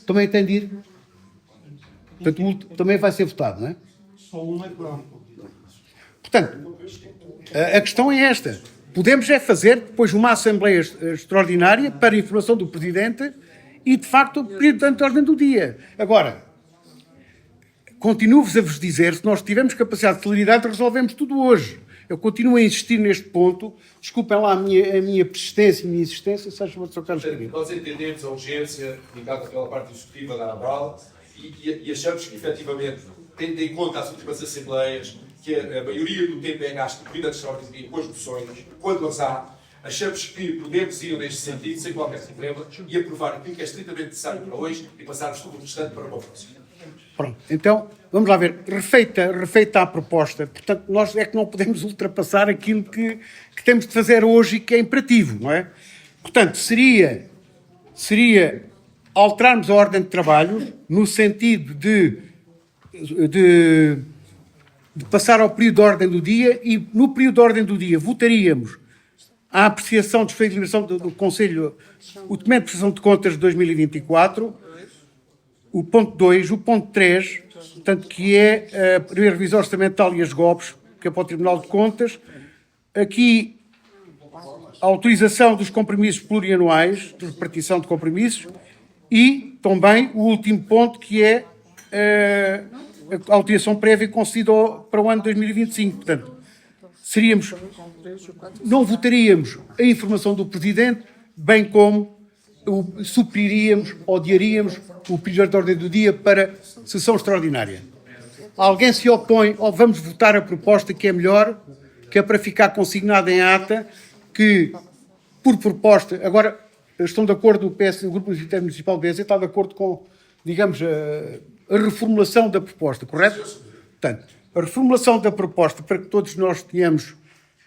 também entendido? Portanto, também vai ser votado, não é? Só um é pronto. Portanto, a questão é esta. Podemos é fazer depois uma Assembleia extraordinária para a informação do Presidente e, de facto, pedir tanto a ordem do dia. Agora, continuo-vos a vos dizer, se nós tivermos capacidade de celeridade, resolvemos tudo hoje. Eu continuo a insistir neste ponto. Desculpem lá a minha persistência e a minha insistência. Se acham, Sr. Carlos Carrilho. Nós entendemos a urgência indicada pela parte executiva da AMAL e achamos que, efetivamente, tendo em conta as últimas Assembleias, que a maioria do tempo é gasto por vida extraordinária com as moções, quando as há, achamos que podemos ir neste sentido, sem qualquer problema, e aprovar aquilo que é estritamente necessário para hoje e passarmos tudo o restante para uma próxima. Pronto, então, vamos lá ver. Refeita a proposta. Portanto, nós é que não podemos ultrapassar aquilo que temos de fazer hoje e que é imperativo, não é? Portanto, seria alterarmos a ordem de trabalhos no sentido de passar ao período de ordem do dia e, no período de ordem do dia, votaríamos a apreciação dos feitos de liberação do Conselho, o documento de prestação de contas de 2024, o ponto 2, o ponto 3, portanto, que é a primeira revisão orçamental e as GOPs, que é para o Tribunal de Contas. Aqui, a autorização dos compromissos plurianuais, de repartição de compromissos, e também o último ponto, que é a autorização prévia concedida para o ano 2025. Portanto, não votaríamos a informação do Presidente, bem como supriríamos ou adiaríamos o pedido de ordem do dia para sessão extraordinária. Alguém se opõe ou vamos votar a proposta que é melhor, que é para ficar consignada em ata, que por proposta, agora estão de acordo, o Grupo Intermunicipal do PS está de acordo com, digamos, a reformulação da proposta, correto? Portanto, a reformulação da proposta, para que todos nós tenhamos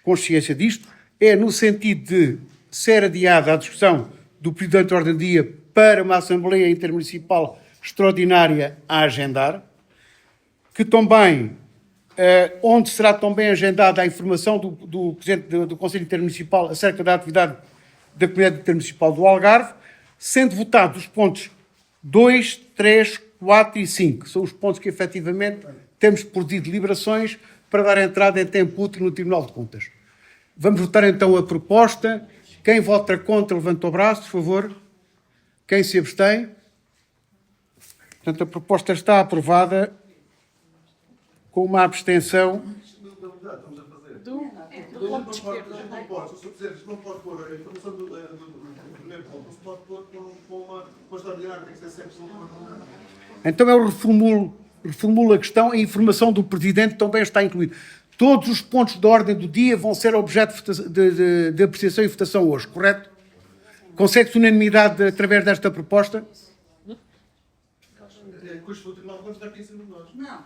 consciência disto, é no sentido de ser adiada a discussão do pedido de ordem do dia para uma Assembleia Intermunicipal extraordinária a agendar, que também, onde será também agendada a informação do Presidente do Conselho Intermunicipal acerca da atividade da Comunidade Intermunicipal do Algarve, sendo votados os pontos 2, 3, 4 e 5. São os pontos que, efetivamente, temos por deliberações para dar entrada em tempo útil no Tribunal de Contas. Vamos votar então a proposta. Quem vota contra, levanta o braço, por favor. Quem se abstém? Portanto, a proposta está aprovada com uma abstenção. Bloco de esquerda. Não pode pôr a informação do primeiro ponto, não se pode pôr com uma extraordinária, tem que ser sempre. Então eu reformulo a questão, a informação do Presidente também está incluída. Todos os pontos de ordem do dia vão ser objeto de apreciação e votação hoje, correto? Consegue-se unanimidade através desta proposta? Custo do Tribunal de Contas está aqui em cima de nós. Não.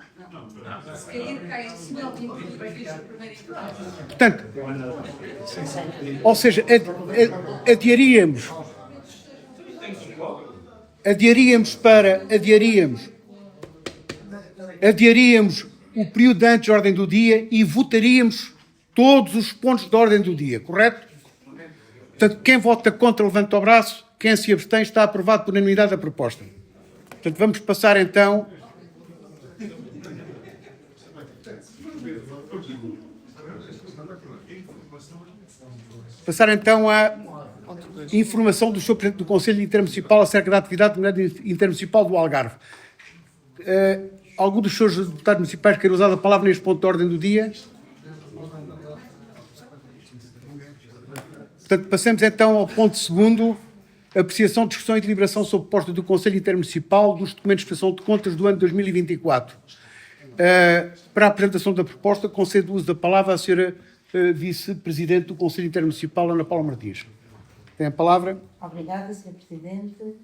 Se cair, cai em cima do previsto no primeiro episódio. Portanto, ou seja, adiaríamos o período de antes de ordem do dia e votaríamos todos os pontos de ordem do dia, correto? Portanto, quem vota contra, levanta o braço. Quem se abstém, está aprovado por unanimidade a proposta. Portanto, vamos passar então... à informação do Sr. Presidente do Conselho Intermunicipal acerca da atividade da Comunidade Intermunicipal do Algarve. Algum dos senhores deputados municipais queira usar a palavra neste ponto de ordem do dia? Portanto, passemos então ao ponto segundo, apreciação, discussão e deliberação sobre a proposta do Conselho Intermunicipal dos documentos de prestação de contas do ano 2024. Para a apresentação da proposta, concedo o uso da palavra à senhora Vice-Presidente do Conselho Intermunicipal, Ana Paula Martins. Tem a palavra. Obrigada, Sr. Presidente.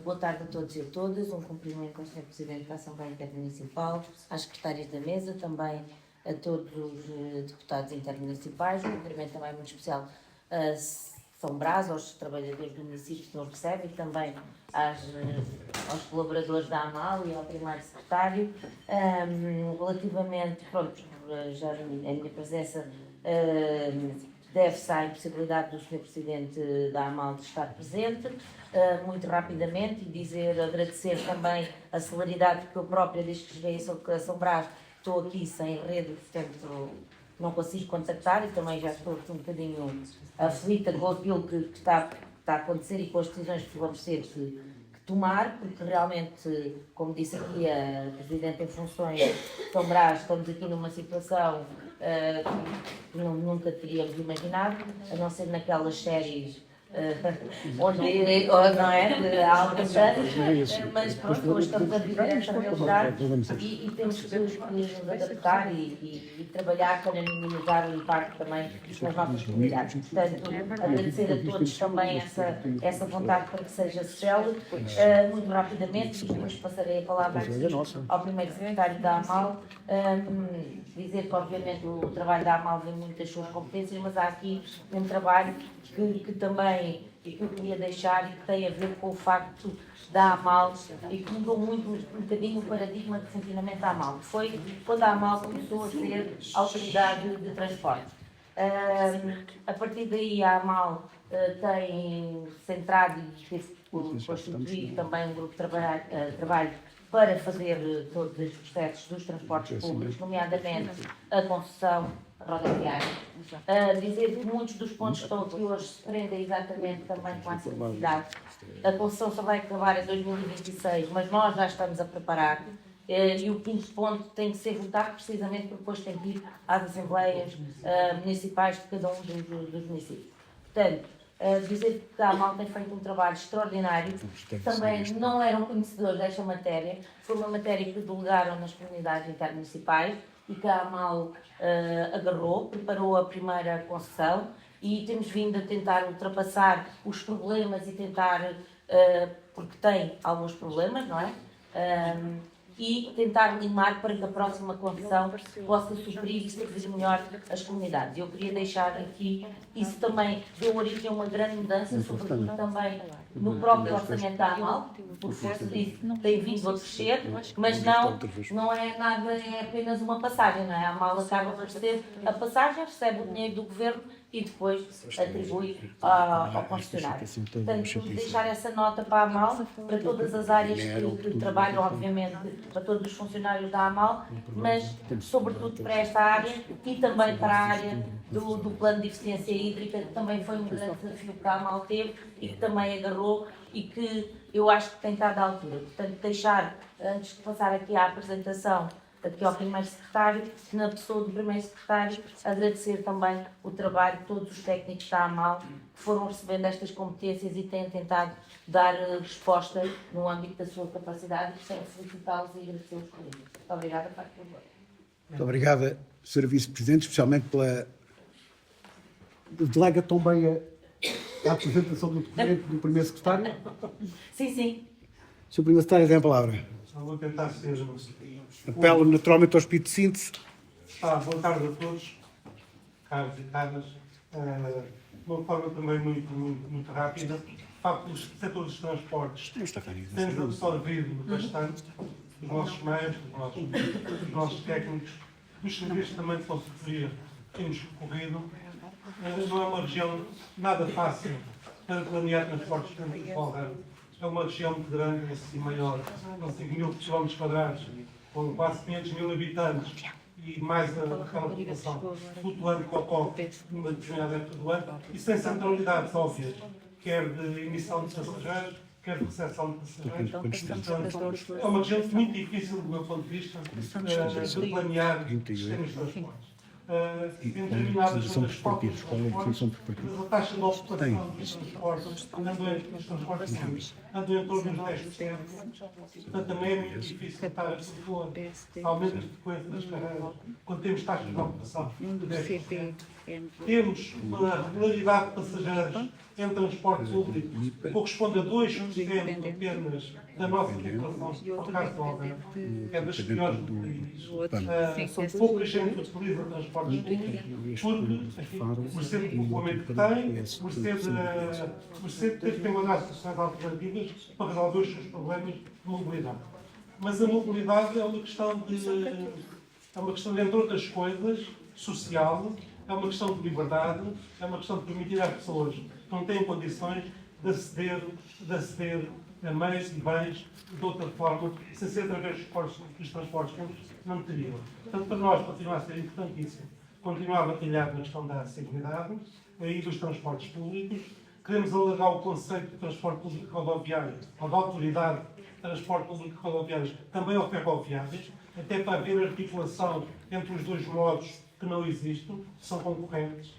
Boa tarde a todos e a todas. Um cumprimento ao Sr. Presidente da Assembleia Intermunicipal, às secretárias da mesa, também a todos os deputados intermunicipais. Um cumprimento também muito especial a São Brás, aos trabalhadores do município que nos recebem, e também aos colaboradores da AMAL e ao primeiro secretário. Relativamente, pronto, já a minha presença deve-se à impossibilidade do Sr. Presidente da AMAL de estar presente. Muito rapidamente, e agradecer também a celeridade que eu própria, desde que cheguei a São Brás, estou aqui sem rede, portanto não consigo contactar, e também já estou um bocadinho aflita com aquilo que está a acontecer e com as decisões que vamos ter que tomar, porque realmente, como disse aqui a Presidente em funções de São Brás, estamos aqui numa situação que nunca teríamos imaginado, a não ser naquelas séries onde não é, de altas anos, mas pronto, hoje estamos a viver esta realidade e temos que nos adaptar e trabalhar para minimizar o impacto também nas nossas comunidades. Portanto, agradecer a todos também essa vontade para que seja célere. Muito rapidamente, depois passarei a palavra ao primeiro secretário da AMAL, dizer que obviamente o trabalho da AMAL vem muito das suas competências, mas há aqui um trabalho que também e que eu queria deixar e que tem a ver com o facto da AMAL e que mudou muito um bocadinho o paradigma de funcionamento da AMAL, que foi quando a AMAL começou a ser autoridade de transporte. A partir daí a AMAL tem centrado e teve constituído também um grupo de trabalho para fazer todos os processos dos transportes públicos, nomeadamente a concessão rodoviária. Dizer que muitos dos pontos que estão aqui hoje se prendem exatamente também com essa necessidade. A concessão só vai acabar em 2026, mas nós já estamos a preparar. E o quinto ponto tem que ser votado precisamente porque depois tem que ir às assembleias municipais de cada um dos municípios. Portanto, Dizer que a AMAL tem feito um trabalho extraordinário, também não eram conhecedores desta matéria, foi uma matéria que delegaram nas comunidades intermunicipais e que a AMAL agarrou, preparou a primeira concessão e temos vindo a tentar ultrapassar os problemas e tentar, porque tem alguns problemas, não é? E tentar limar para que a próxima concessão possa suprir e servir melhor as comunidades. Eu queria deixar aqui, isso também deu origem a uma grande mudança, sobretudo também no próprio orçamento da AMAL, porque força disso tem vindo a crescer, mas não é nada, é apenas uma passagem, não é? A AMAL acaba por receber a passagem, recebe o dinheiro do governo e depois atribui ao concessionário. Portanto, deixar essa nota para a AMAL, para todas as áreas que trabalham, obviamente, para todos os funcionários da AMAL, mas sobretudo para esta área e também para a área do plano de eficiência hídrica, que também foi um grande desafio que a AMAL teve e que também agarrou e que eu acho que tem estado à altura. Portanto, deixar, antes de passar aqui à apresentação, aqui ao primeiro secretário, na pessoa do primeiro secretário, agradecer também o trabalho de todos os técnicos da AMAL que foram recebendo estas competências e têm tentado dar resposta no âmbito da sua capacidade, e felicitá-los e agradecer os colegas. Muito obrigada, por favor. Muito obrigada, Sra. Vice-Presidente, especialmente pela... Delega também a apresentação do documento do primeiro secretário. Sim, sim. Sr. Primeiro Secretário, tem a palavra. Vou tentar ser... Apelo naturalmente ao espírito de síntese. Boa tarde a todos, caros e caras. De uma forma também muito rápida. De facto, o setor dos transportes tem-nos absorvido bastante, os nossos meios, os nossos técnicos, os serviços também de consultoria que temos recorrido. Não é uma região nada fácil para planear transportes dentro do Algarve. É uma região muito grande, assim maior, com 5.000 km², com quase 500.000 habitantes e mais aquela população flutuante que ocorre numa determinada época do ano e sem centralidades óbvias, quer de emissão de passageiros, quer de recepção de passageiros. Portanto, é uma região muito difícil, do meu ponto de vista, de planear sistemas de transportes. Em determinadas zonas próprias dos transportes, a taxa de ocupação dos transportes andam em torno dos 10%. Portanto, também é muito difícil estar a supor aumento de frequência das carreiras quando temos taxas de ocupação de 10%. Temos uma regularidade de passageiros em transporte público que corresponde a 2% apenas da nossa população, por caso do Algarve, é das piores do país. Pouca gente utiliza transportes públicos porque, mercê do povoamento que tem, mercê de ter que mandar soluções alternativas para resolver os seus problemas de mobilidade. Mas a mobilidade é uma questão de, entre outras coisas, social, é uma questão de liberdade, é uma questão de permitir às pessoas que não têm condições de aceder a meios e bens de outra forma, sem ser através dos transportes públicos, não teriam. Portanto, para nós continua a ser importantíssimo continuar a batalhar na questão da acessibilidade e dos transportes públicos. Queremos alargar o conceito de transporte público rodoviário, ou da autoridade de transporte público rodoviário, também ao ferroviários, até para haver articulação entre os dois modos que não existem, são concorrentes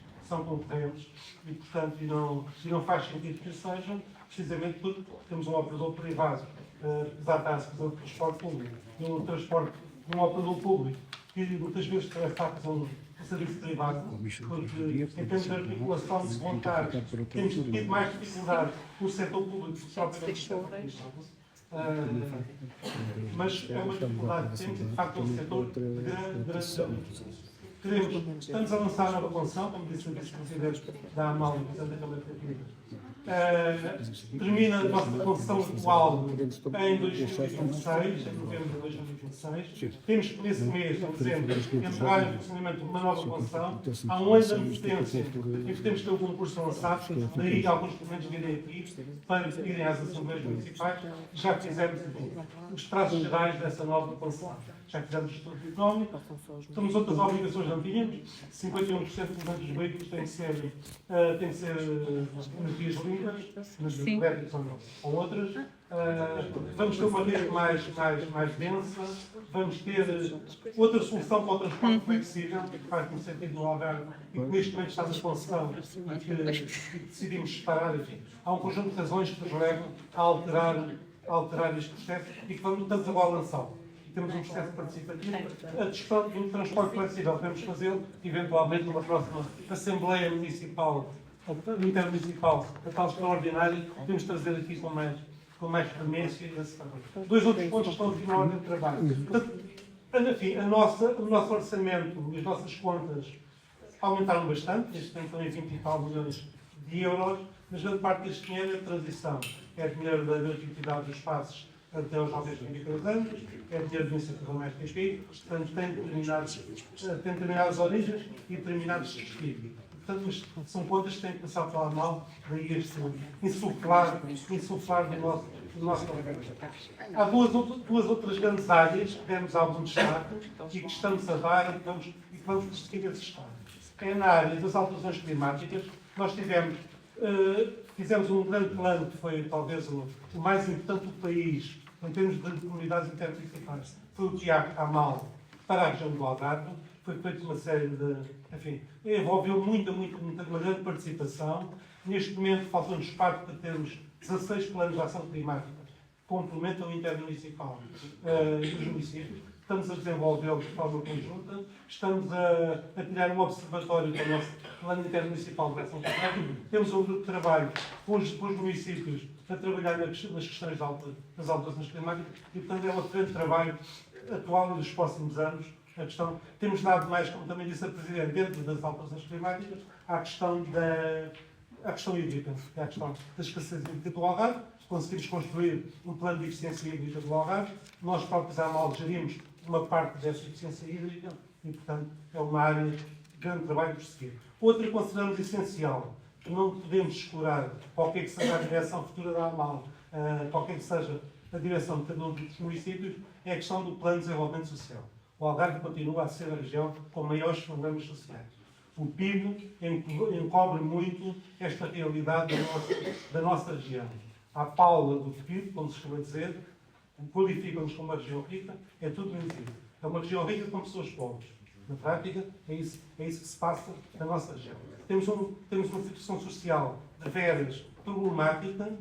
e, portanto, não faz sentido que sejam, precisamente porque temos um operador privado que está a fazer o transporte público e um operador público que muitas vezes está a fazer um serviço privado, porque em termos de articulação de vontade temos tido mais dificuldade no setor público do que propriamente no setor privado. Mas é uma dificuldade que temos, de facto, no setor de grande. Estamos a lançar a nova concessão, como disse o vice-presidente da AMAL e da Câmara de Carpinhos. Termina a nossa concessão atual em 2026, em novembro de 2026. Temos que nesse mês, em dezembro, entrar em funcionamento de uma nova concessão. Há um ano de antecedência em que temos que ter o concurso lançado, daí alguns documentos virem aqui para irem às Assembleias Municipais. Já fizemos os traços gerais dessa nova concessão. já fizemos estudo económico. Temos outras obrigações não tínhamos. 51% dos veículos têm que ser energias limpas, energias elétricas ou outras. Vamos ter uma rede mais densa, vamos ter outra solução para o transporte flexível, que faz no sentido do Algarve, e que neste momento está na expansão e que decidimos separar. Enfim, há um conjunto de razões que nos levam a alterar este processo e que estamos agora a lançá-lo. Temos um processo participativo. A discussão do transporte flexível podemos fazê-lo, eventualmente, numa próxima Assembleia Municipal, Intermunicipal, a tal extraordinária, podemos trazer aqui com mais premência e esse trabalho. Dois outros pontos estão aqui na ordem de trabalho. Portanto, enfim, o nosso orçamento e as nossas contas aumentaram bastante, neste momento estão em 20 e tal milhões de euros, mas grande parte deste dinheiro é de transição. É dinheiro da gratuidade dos passos até aos 93 anos, é dinheiro do Iniciativa Mais TP, portanto tem determinadas origens e determinados destinos. Portanto, são contas que têm que passar pela mão, daí este insuflar do nosso governo. Há duas outras grandes áreas que demos algum destaque e que estamos a dar e que vamos discutir esse destaque. É na área das alterações climáticas. Nós fizemos um grande plano que foi talvez o mais importante do país em termos de comunidades intermunicipais. Foi o Tiago Amal para a região do Algarve. Foi feita uma série de... Enfim, envolveu uma grande participação. Neste momento faltam-nos parte para termos 16 planos de ação climática que complementam o intermunicipal dos municípios. Estamos a desenvolvê-lo de forma conjunta. Estamos a criar um observatório do nosso plano intermunicipal de ação climática. Temos um grupo de trabalho com os municípios a trabalhar nas questões das alterações climáticas e, portanto, é um grande trabalho atual e dos próximos anos. A questão, temos dado mais, como também disse a Presidente, dentro das alterações climáticas, à questão hídrica, que é a questão da escassez hídrica do Algarve. Conseguimos construir um plano de eficiência hídrica do Algarve. Nós próprios, à AMAL, gerimos uma parte dessa eficiência hídrica e, portanto, é uma área de grande trabalho por seguir. Outra que consideramos essencial, que não podemos explorar qualquer que seja a direção futura da AMAL, qualquer que seja a direção de cada um dos municípios, é a questão do plano de desenvolvimento social. O Algarve continua a ser a região com maiores problemas sociais. O PIB encobre muito esta realidade da nossa região. À paula do PIB, como se costuma dizer, qualificam-nos como uma região rica, é tudo mentira. É uma região rica com pessoas pobres. Na prática, é isso que se passa na nossa região. Temos uma situação social de veras problemática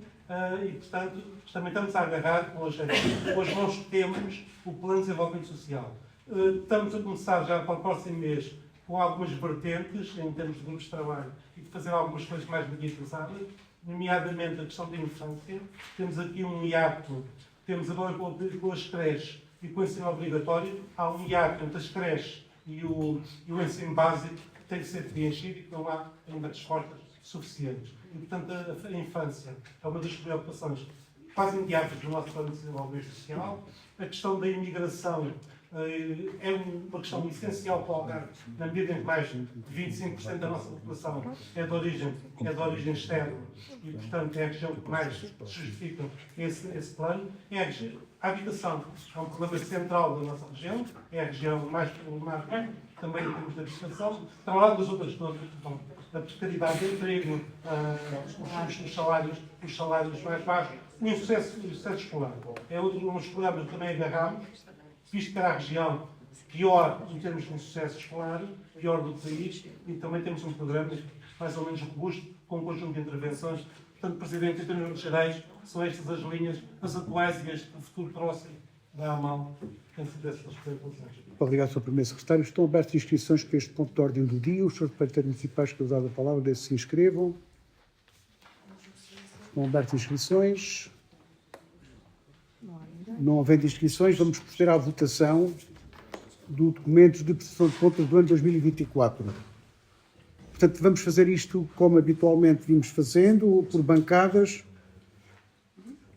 e, portanto, também estamos a agarrar com as mãos que temos o Plano de Desenvolvimento Social. Estamos a começar já para o próximo mês com algumas vertentes em termos de grupos de trabalho e de fazer algumas coisas mais digitalizadas, nomeadamente a questão da infância. Temos aqui um hiato, temos agora com as creches e com o ensino obrigatório, há um hiato entre as creches e o ensino básico que tem que ser preenchido e que não há ainda respostas suficientes. E, portanto, a infância é uma das preocupações quase imediatas do nosso plano de desenvolvimento social. A questão da imigração é uma questão essencial para o Algarve, na medida em que mais de 25% da nossa população é de origem externa e, portanto, é a região que mais justifica esse plano. A habitação é um problema central da nossa região, é a região mais problemática, também em termos de habitação, para lá das outras todas, a precariedade de emprego, os salários mais baixos, o insucesso escolar. É outro dos problemas que também agarramos, visto que era a região pior em termos de sucesso escolar, pior do país, e também temos um programa mais ou menos robusto, com um conjunto de intervenções. Portanto, Presidente, em termos gerais, são estas as linhas, as atuais e as do futuro próximo da AMAL, tem sido essas preocupações. Obrigado, Sr. Primeiro Secretário. Estão abertas inscrições para este ponto de ordem do dia. Os senhores secretários municipais que usaram a palavra, desde se inscrevam. Estão abertas inscrições. Não havendo inscrições, vamos proceder à votação do documento de prestação de contas do ano 2024. Portanto, vamos fazer isto como habitualmente vimos fazendo, por bancadas.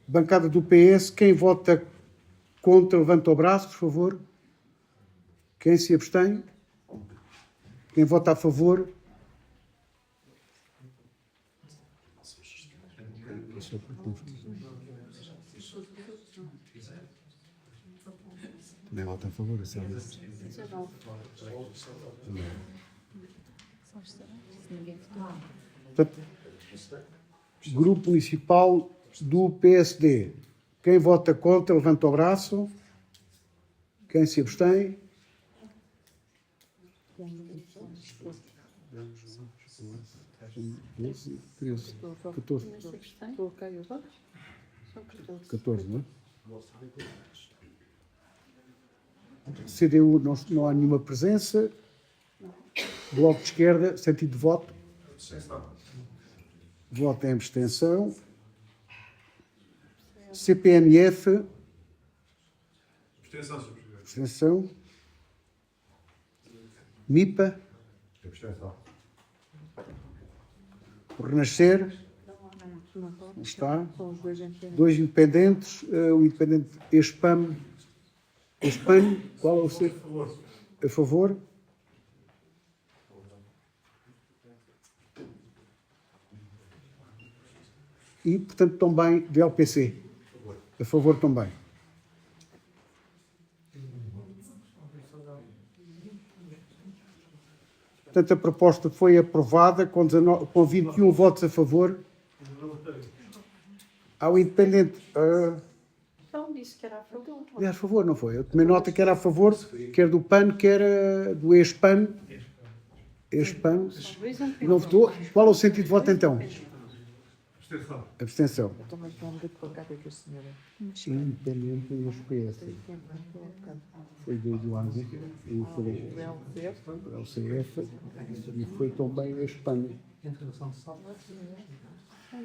Bancada do PS, quem vota contra, levanta o braço, por favor. Quem se abstém? Quem vota a favor? Também vota a favor, assim. Portanto, Grupo Municipal do PSD. Quem vota contra, levanta o braço. Quem se abstém? 13, 14. 14, não é? CDU não há nenhuma presença. Bloco de Esquerda, sentido de voto. Voto em abstenção. CPNF. Abstenção, Sr. Presidente. Abstenção. MIPA. Abstenção. O Renascer. Não está. Dois independentes. O independente ESPAM. ESPAM. Qual é o seu? A favor. E, portanto, também do LPC. A favor também. Portanto, a proposta foi aprovada com 21 votos a favor. Ao independente. Então disse que era a favor. É a favor, não foi? Eu tomei nota que era a favor, quer do PAN, quer do ESPAN. ESPAN. Não votou. Qual é o sentido de voto então? Abstenção. Abstenção. Eu também estou muito colocada com a senhora. Independente do PS. Foi do ANZ, e foi o LCF, e foi também a Espanha. São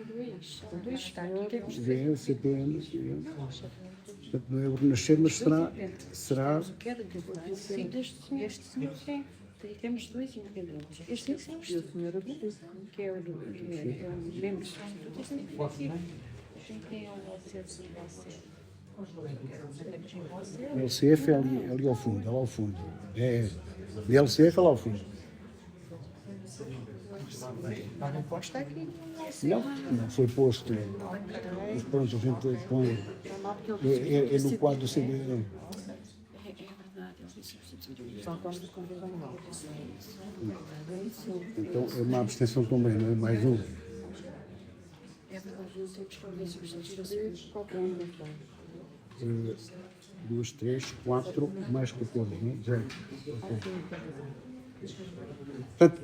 dois. O CPN. Portanto, não é o Renascer, mas será. Sim, este senhor, sim. Temos dois independentes. Este sim, que é o membro substituto. Quem é o O LCF é ali ao fundo, é lá ao fundo. O LCF é lá ao fundo. Não pode estar aqui. Não foi posto. Mas pronto, a gente põe. É no quadro do CDE. Então é uma abstenção também, não é? Mais um. É verdade, não temos que ver substituir qualquer um dos dois. 2, 3, 4, mais 14, não é? Já. Portanto,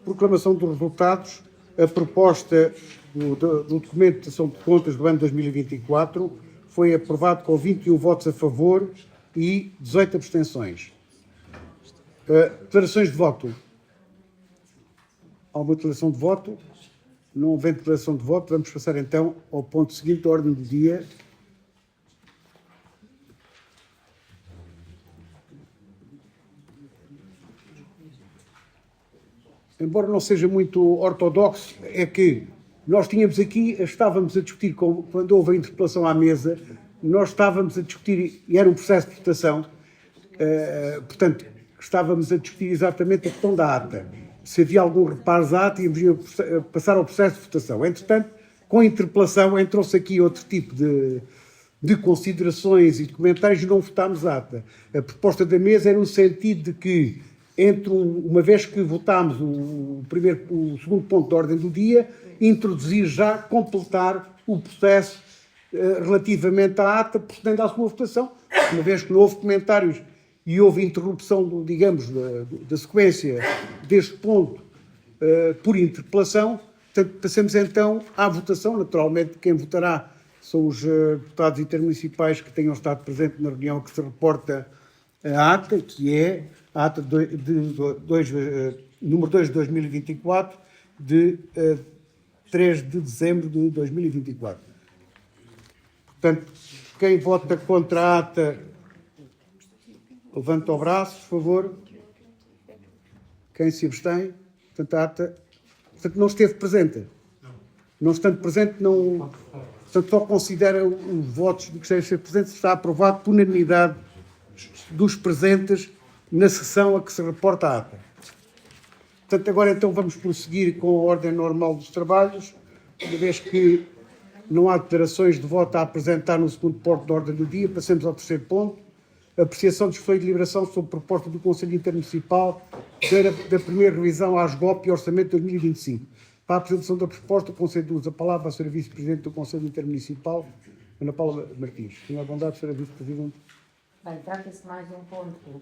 proclamação dos resultados. A proposta do documento de ação de contas do ano 2024 foi aprovado com 21 votos a favor e 18 abstenções. Declarações de voto. Há uma declaração de voto? Não havendo declaração de voto, vamos passar então ao ponto seguinte da ordem do dia. Embora não seja muito ortodoxo, é que nós tínhamos aqui, estávamos a discutir, quando houve a interpelação à mesa, nós estávamos a discutir, e era um processo de votação, portanto, estávamos a discutir exatamente a questão da ata. Se havia algum reparo à ata, íamos passar ao processo de votação. Entretanto, com a interpelação, entrou-se aqui outro tipo de considerações e de comentários e não votámos a ata. A proposta da mesa era no sentido de que, uma vez que votámos o segundo ponto da ordem do dia, introduzir já, completar o processo relativamente à ata, procedendo à sua votação, uma vez que não houve comentários e houve interrupção, digamos, da sequência deste ponto por interpelação. Portanto, passamos então à votação. Naturalmente, quem votará são os deputados intermunicipais que tenham estado presentes na reunião que se reporta a ata, que é a ata número 2 de 2024, de 3 de dezembro de 2024. Portanto, quem vota contra a ata, levanta o braço, por favor. Quem se abstém? Portanto, a ata não esteve presente. Não estando presente, não. Portanto, só considera os votos de que esteja a ser presente. Está aprovado por unanimidade dos presentes na sessão a que se reporta a ata. Portanto, agora então vamos prosseguir com a ordem normal dos trabalhos, uma vez que Não há declarações de voto a apresentar no segundo ponto de ordem do dia. Passamos ao terceiro ponto. Apreciação dos efeitos de deliberação sobre proposta do Conselho Intermunicipal da primeira revisão às GOP e Orçamento de 2025. Para a apresentação da proposta, o Conselho usa a palavra à Sra. Vice-Presidente do Conselho Intermunicipal, Ana Paula Martins. Tenha a bondade, Sra. Vice-Presidente. Bem, trata-se de mais um ponto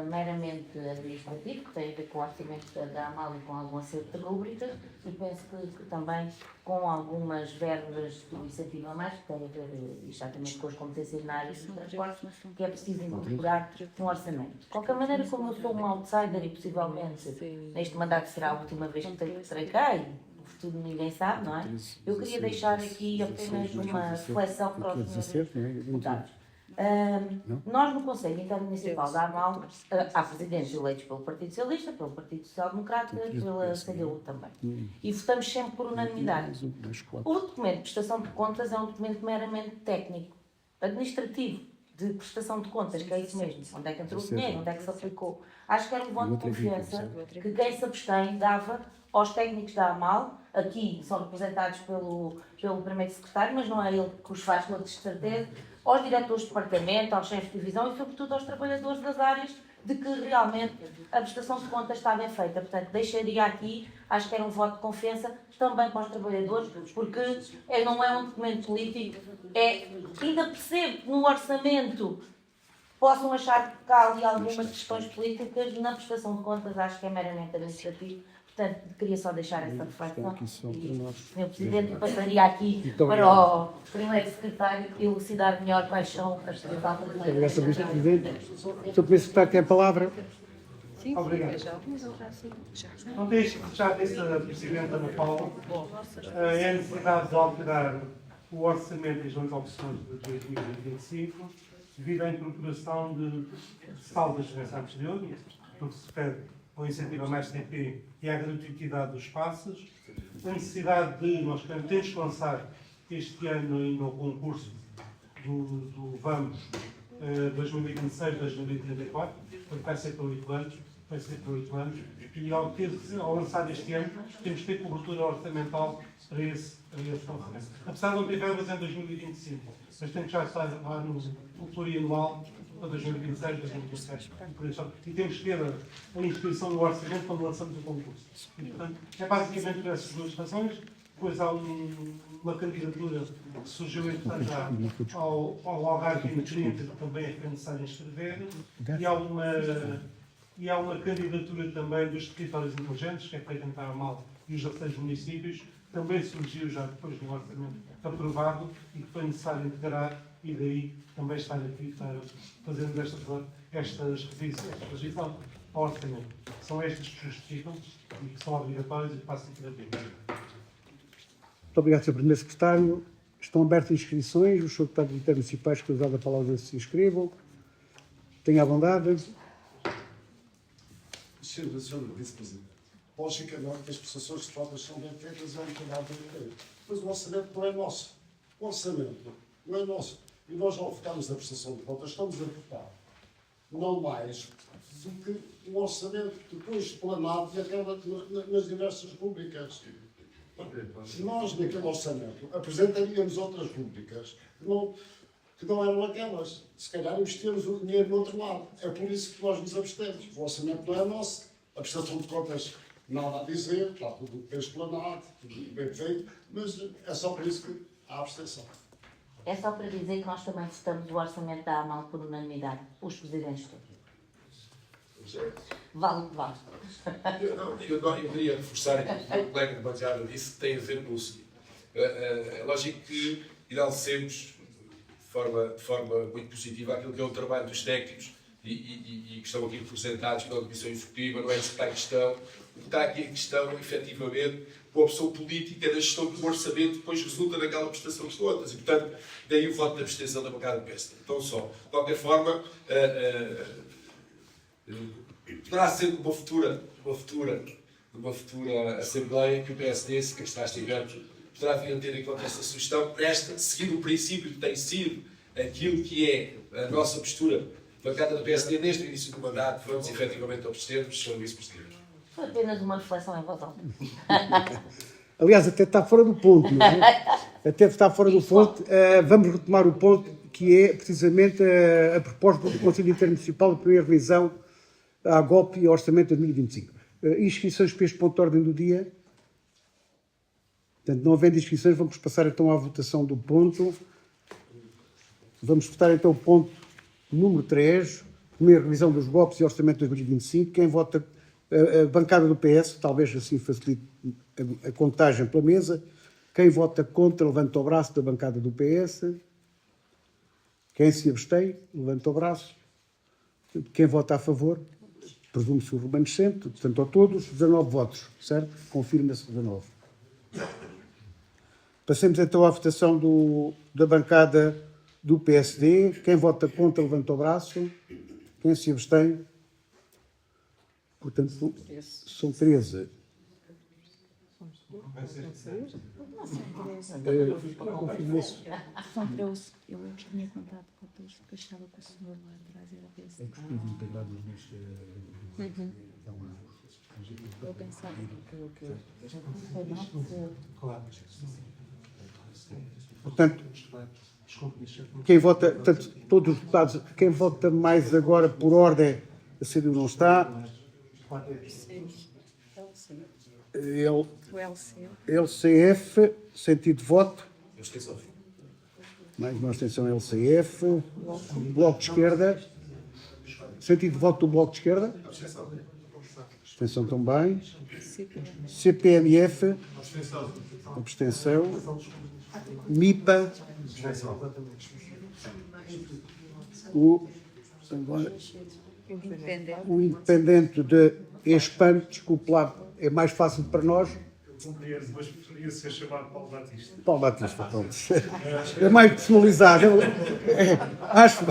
meramente administrativo, que tem a ver com o orçamento da AMAL e com algum acerto de rúbricas, e penso que também com algumas verbas do Incentivo a Mais, que tem a ver exatamente com as competências na área dos transportes, que é preciso incorporar no orçamento. De qualquer maneira, como eu sou um outsider e possivelmente neste mandato será a última vez que terei cá, e o futuro ninguém sabe, não é? Eu queria deixar aqui apenas uma reflexão para os senhores deputados. Nós no Conselho Intermunicipal da AMAL há presidentes eleitos pelo Partido Socialista, pelo Partido Social Democrata e pela CDU também. E votamos sempre por unanimidade. O documento de prestação de contas é um documento meramente técnico, administrativo, de prestação de contas, que é isso mesmo. Onde é que entrou o dinheiro, onde é que se aplicou. Acho que era um voto de confiança que quem se abstém dava aos técnicos da AMAL. Aqui são representados pelo primeiro secretário, mas não é ele que os faz todos de certeza, aos diretores de departamento, aos chefes de divisão e, sobretudo, aos trabalhadores das áreas, de que realmente a prestação de contas está bem feita. Portanto, deixaria aqui, acho que era um voto de confiança também para os trabalhadores, porque não é um documento político, ainda percebo que no orçamento possam achar que há ali algumas questões políticas, na prestação de contas acho que é meramente administrativo. Portanto, queria só deixar essa reflexão. E, Sr. Presidente, passaria aqui para o primeiro secretário elucidar melhor quais são as três altas leis. Obrigado, Sr. Vice-Presidente. Sr. Primeiro Secretário, tem a palavra. Sim, obrigado. Não deixe que já disse a Presidente Ana Paula, é a necessidade de alterar o orçamento e as opções de 2025 devido à incorporação de saldas de geração anterior, porque se pede ao incentivo a mais TP e à gratuitidade dos passos, a necessidade de nós temos que lançar este ano no concurso do VAMS 2026-2034, porque vai ser para 8 anos, e ao lançar este ano temos que ter cobertura orçamental para esse orçamento. Apesar de não ter verbas em 2025, mas tem que já estar lá no plurianual para 2026, 2027. E temos que ter a inscrição no orçamento quando lançamos o concurso. E, portanto, é basicamente por essas duas razões. Depois há uma candidatura que surgiu, entretanto, ao Algarve 2030, que também é necessário inscrever. E há uma candidatura também dos territórios emergentes, que é feita entre a AMAL e os 16 municípios, também surgiu já depois do orçamento aprovado e que foi necessário integrar, e daí também estar aqui para fazermos estas revisões ao orçamento. São estas que justificam e que são obrigatórias e que passam por aqui. Muito obrigado, Sr. Primeiro Secretário. Estão abertas inscrições. Os secretários intermunicipais que usaram a palavra se inscrevam. Tenha a bondade. Sr. Vice-Presidente, logicamente que as prestações de contas são bem feitas a entidade do direito. Mas o orçamento não é nosso. O orçamento não é nosso. E nós, ao votarmos a prestação de contas, estamos a votar não mais do que um orçamento depois explanado nas diversas rubricas. Nós, naquele orçamento, apresentaríamos outras rubricas que não eram aquelas. Se calhar investíamos o dinheiro no outro lado. É por isso que nós nos abstemos. O orçamento não é nosso. A prestação de contas, nada a dizer, está tudo bem explanado, tudo bem feito, mas é só por isso que há abstenção. É só para dizer que nós também votamos o orçamento da AMAL por unanimidade, os presidentes todos. Vale o que vale. Eu queria reforçar aquilo que o colega de bancada disse, que tem a ver com o seguinte. É lógico que enaltecemos de forma muito positiva aquilo que é o trabalho dos técnicos e que estão aqui representados pela Comissão Executiva, não é isso que está em questão. O que está aqui em questão, efetivamente, com a opção política da gestão do orçamento, depois resulta naquela prestação de contas. E, portanto, daí o voto da abstenção da bancada do PSD. Então, só. De qualquer forma, poderá ser uma futura Assembleia que o PSD, se cá está estivemos, poderá vir a ter em conta essa sugestão, seguindo o princípio que tem sido aquilo que é a nossa postura da bancada do PSD desde o início do mandato. Vamos efetivamente abster-nos, Sr. Vice-Presidente. Foi apenas uma reflexão em voz alta. Aliás, até está fora do ponto, não é? Até está fora do ponto. Vamos retomar o ponto, que é precisamente a proposta do Conselho Intermunicipal de primeira revisão à GOP e ao Orçamento de 2025. Inscrições para este ponto de ordem do dia? Portanto, não havendo inscrições, vamos passar então à votação do ponto. Vamos votar então o ponto número 3, primeira revisão dos GOPs e Orçamento de 2025. Quem vota, a bancada do PS, talvez assim facilite a contagem pela mesa. Quem vota contra, levanta o braço da bancada do PS. Quem se abstém, levanta o braço. Quem vota a favor, presume-se o remanescente, portanto, a todos, 19 votos, certo? Confirma-se 19. Passemos então à votação da bancada do PSD. Quem vota contra, levanta o braço. Quem se abstém? Portanto, são 13. Confirma-se. São 13. Eu tinha contado com 14, porque achava que o senhor lá atrás era desse. É que estive integrado neste. Eu pensava que Portanto, quem vota, portanto, todos os deputados, quem vota mais agora por ordem, a CDU não está. LCF, sentido de voto. Mais uma abstenção LCF. Bloco de Esquerda. Sentido de voto do Bloco de Esquerda. Abstenção também. CPMF. Abstenção. MIPA. O independente de ESPAN, desculpe lá, é mais fácil para nós. Mas poderia ser chamado Paulo Batista. Paulo Batista, pronto. É mais personalizado. Acho.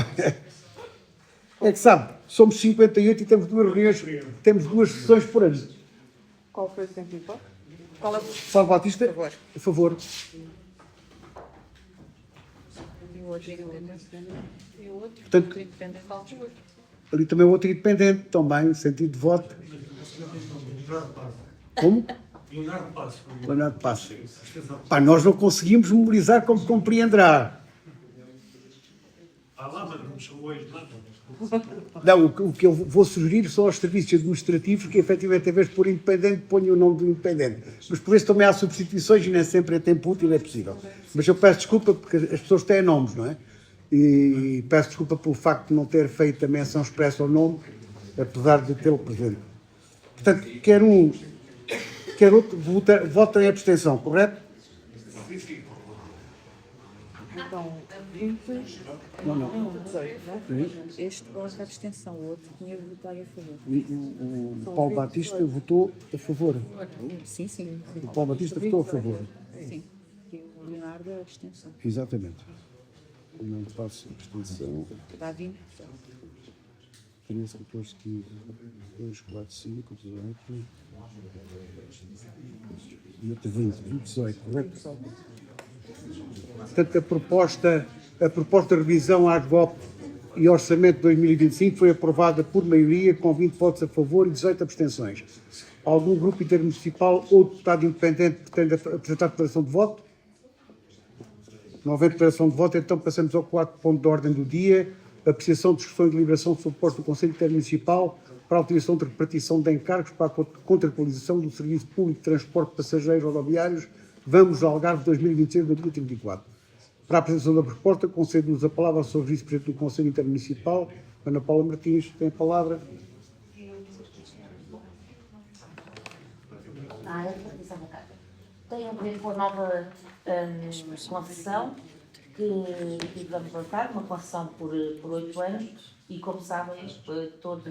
É que sabe, somos 58 e temos duas reuniões, temos 2 sessões por ano. Qual foi o sentido de voto? Qual é o Paulo Batista, a favor. E o outro independente? E o outro Portanto, independente? ali também o outro independente, também, sentido de voto. Como? Leonardo Passo. Pá, nós não conseguimos memorizar, como compreenderá. Lá, mas não me chamou hoje nada. Não, o que eu vou sugerir são os serviços administrativos que, efetivamente, em vez de pôr independente, ponham o nome do independente. Mas por isso também há substituições e nem sempre é tempo útil, é possível. Mas eu peço desculpa porque as pessoas têm nomes, não é? E peço desculpa pelo facto de não ter feito a menção expressa ao nome, apesar de tê-lo presente. Portanto, quer um, quer outro, vota em abstenção, correto? Então, Não. este gosta de abstenção, o outro tinha de votar a favor. O Paulo Batista votou a favor. Sim. O Paulo Batista votou a favor. Sim. E o Leonardo é abstenção. Exatamente. Não passo abstenção. Dá 20. 13, 14, 15, 2, 4, 5, 18 e outro 20, 18, correto? Portanto, a proposta de revisão à GOP e Orçamento de 2025 foi aprovada por maioria, com 20 votos a favor e 18 abstenções. Algum grupo intermunicipal ou deputado independente pretende apresentar declaração de voto? Não havendo declaração de voto, então passamos ao 4 ponto de ordem do dia. Apreciação, discussão e deliberação sobre o proposta do Conselho Intermunicipal para a utilização de repartição de encargos para a contratualização do Serviço Público de Transporte de Passageiros Rodoviários Vamos ao Algarve 2026-2034. Para a apresentação da proposta, concedo-nos a palavra ao Sr. Vice-Presidente do Conselho Intermunicipal, Ana Paula Martins. Tem a palavra. Tem a ver com a nova concessão que vamos lançar, uma concessão por 8 anos e, como sabem, todos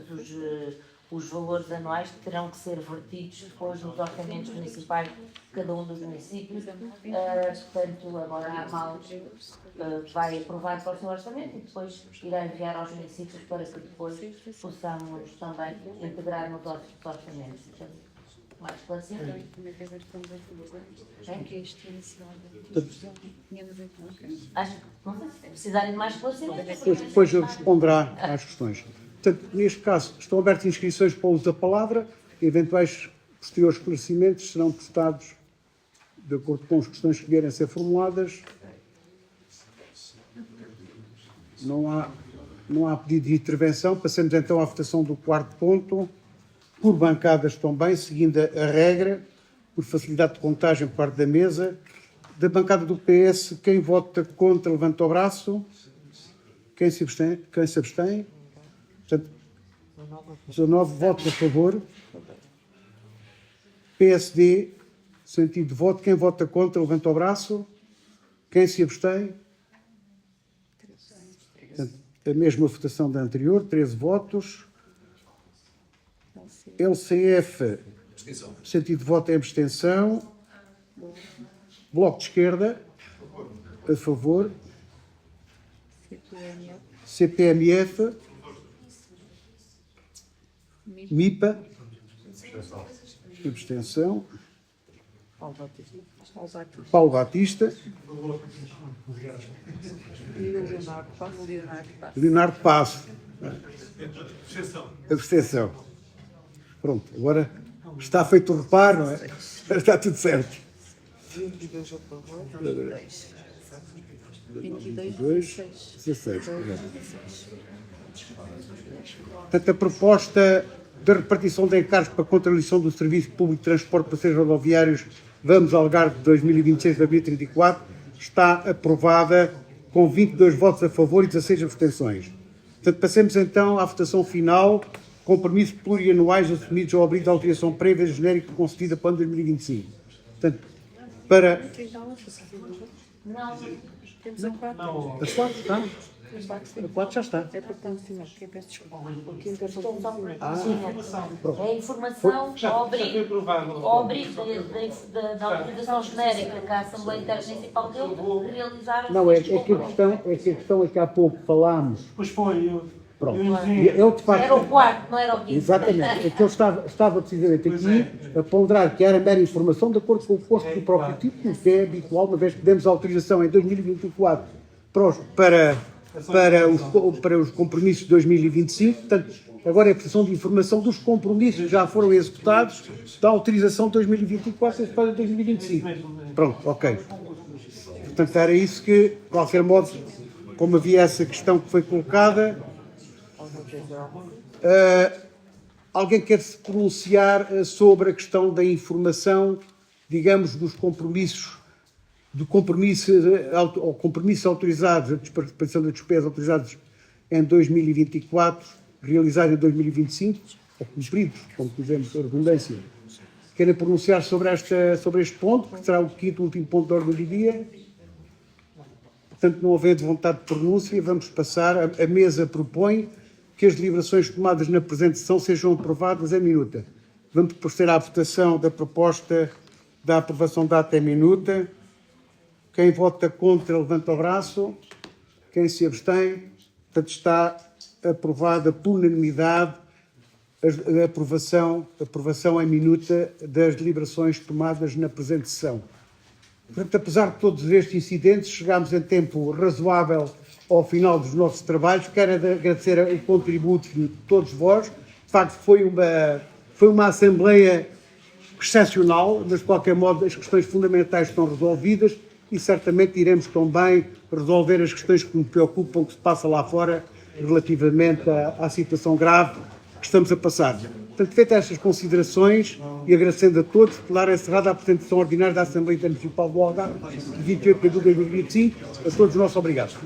os valores anuais terão que ser vertidos depois nos orçamentos municipais de cada um dos municípios. Portanto, agora a AMAL vai aprovar para o seu orçamento e depois irá enviar aos municípios para que depois possamos também integrar nos nossos orçamentos. Mais esclarecido? Acho que não sei se precisarem de mais esclarecimento. Depois eu responderá às questões. Portanto, neste caso, estão abertas inscrições para o uso da palavra, eventuais posteriores esclarecimentos serão prestados de acordo com as questões que vierem a ser formuladas, não há pedido de intervenção. Passamos então à votação do quarto ponto, por bancadas também, seguindo a regra, por facilidade de contagem por parte da mesa. Da bancada do PS, quem vota contra, levanta o braço. Quem se abstém? Portanto, 19 votos a favor. PSD, sentido de voto. Quem vota contra, levanta o braço. Quem se abstém? Portanto, a mesma votação da anterior, 13 votos. LCF, sentido de voto em abstenção. Bloco de Esquerda, a favor. CPMF, MIPA, abstenção. Paulo Batista. Leonardo Passo. Abstenção. Pronto, agora está feito o reparo, não é? Está tudo certo. 22 a favor, 22, 16. Portanto, a proposta da repartição de encargos para a contralição do Serviço Público de Transporte de Passageiros Rodoviários Vamos Algarve de 2026 a 2034 está aprovada com 22 votos a favor e 16 abstenções. Portanto, passemos então à votação final. Compromissos plurianuais assumidos ao abrigo da autorização prévia genérica concedida para o ano 2025. Portanto, para... Não. Temos a 4. A 4 está. A 4 já está. É para condicionar. Quem peço desculpa. É informação ao abrigo da autorização genérica que a Assembleia Intermunicipal deu de realizar... Não, é que a questão é que há pouco falámos. Pois foi, Pronto. Ele, de facto, era o quarto, não era o quinto. Exatamente. É que ele estava precisamente aqui a ponderar que era mera informação de acordo com o custo do próprio título, que é habitual, uma vez que demos autorização em 2024 para os compromissos de 2025. Portanto, agora é a questão de informação dos compromissos que já foram executados da autorização de 2024 para 2025. Pronto, ok. Portanto, era isso que, de qualquer modo, como havia essa questão que foi colocada... alguém quer se pronunciar sobre a questão da informação, digamos, dos compromissos, compromissos autorizados, a participação das despesas autorizadas em 2024, realizados em 2025, ou cumpridos, como fizemos a redundância. Querem pronunciar sobre este ponto, que será o quinto e último ponto da ordem do dia? Portanto, não havendo vontade de pronúncia, vamos passar. A mesa propõe que as deliberações tomadas na presente sessão sejam aprovadas em minuta. Vamos proceder à votação da proposta da aprovação da ata em minuta. Quem vota contra, levanta o braço. Quem se abstém, portanto, está aprovada por unanimidade a aprovação em minuta das deliberações tomadas na presente sessão. Portanto, apesar de todos estes incidentes, chegámos em tempo razoável ao final dos nossos trabalhos. Quero agradecer o contributo de todos vós. De facto, foi uma Assembleia excepcional, mas de qualquer modo as questões fundamentais estão resolvidas e certamente iremos também resolver as questões que me preocupam, que se passa lá fora, relativamente à situação grave que estamos a passar. Portanto, feitas estas considerações e agradecendo a todos, declaro encerrada a apresentação ordinária da Assembleia Intermunicipal do Algarve, de 28 de 2025. A todos, nosso obrigado.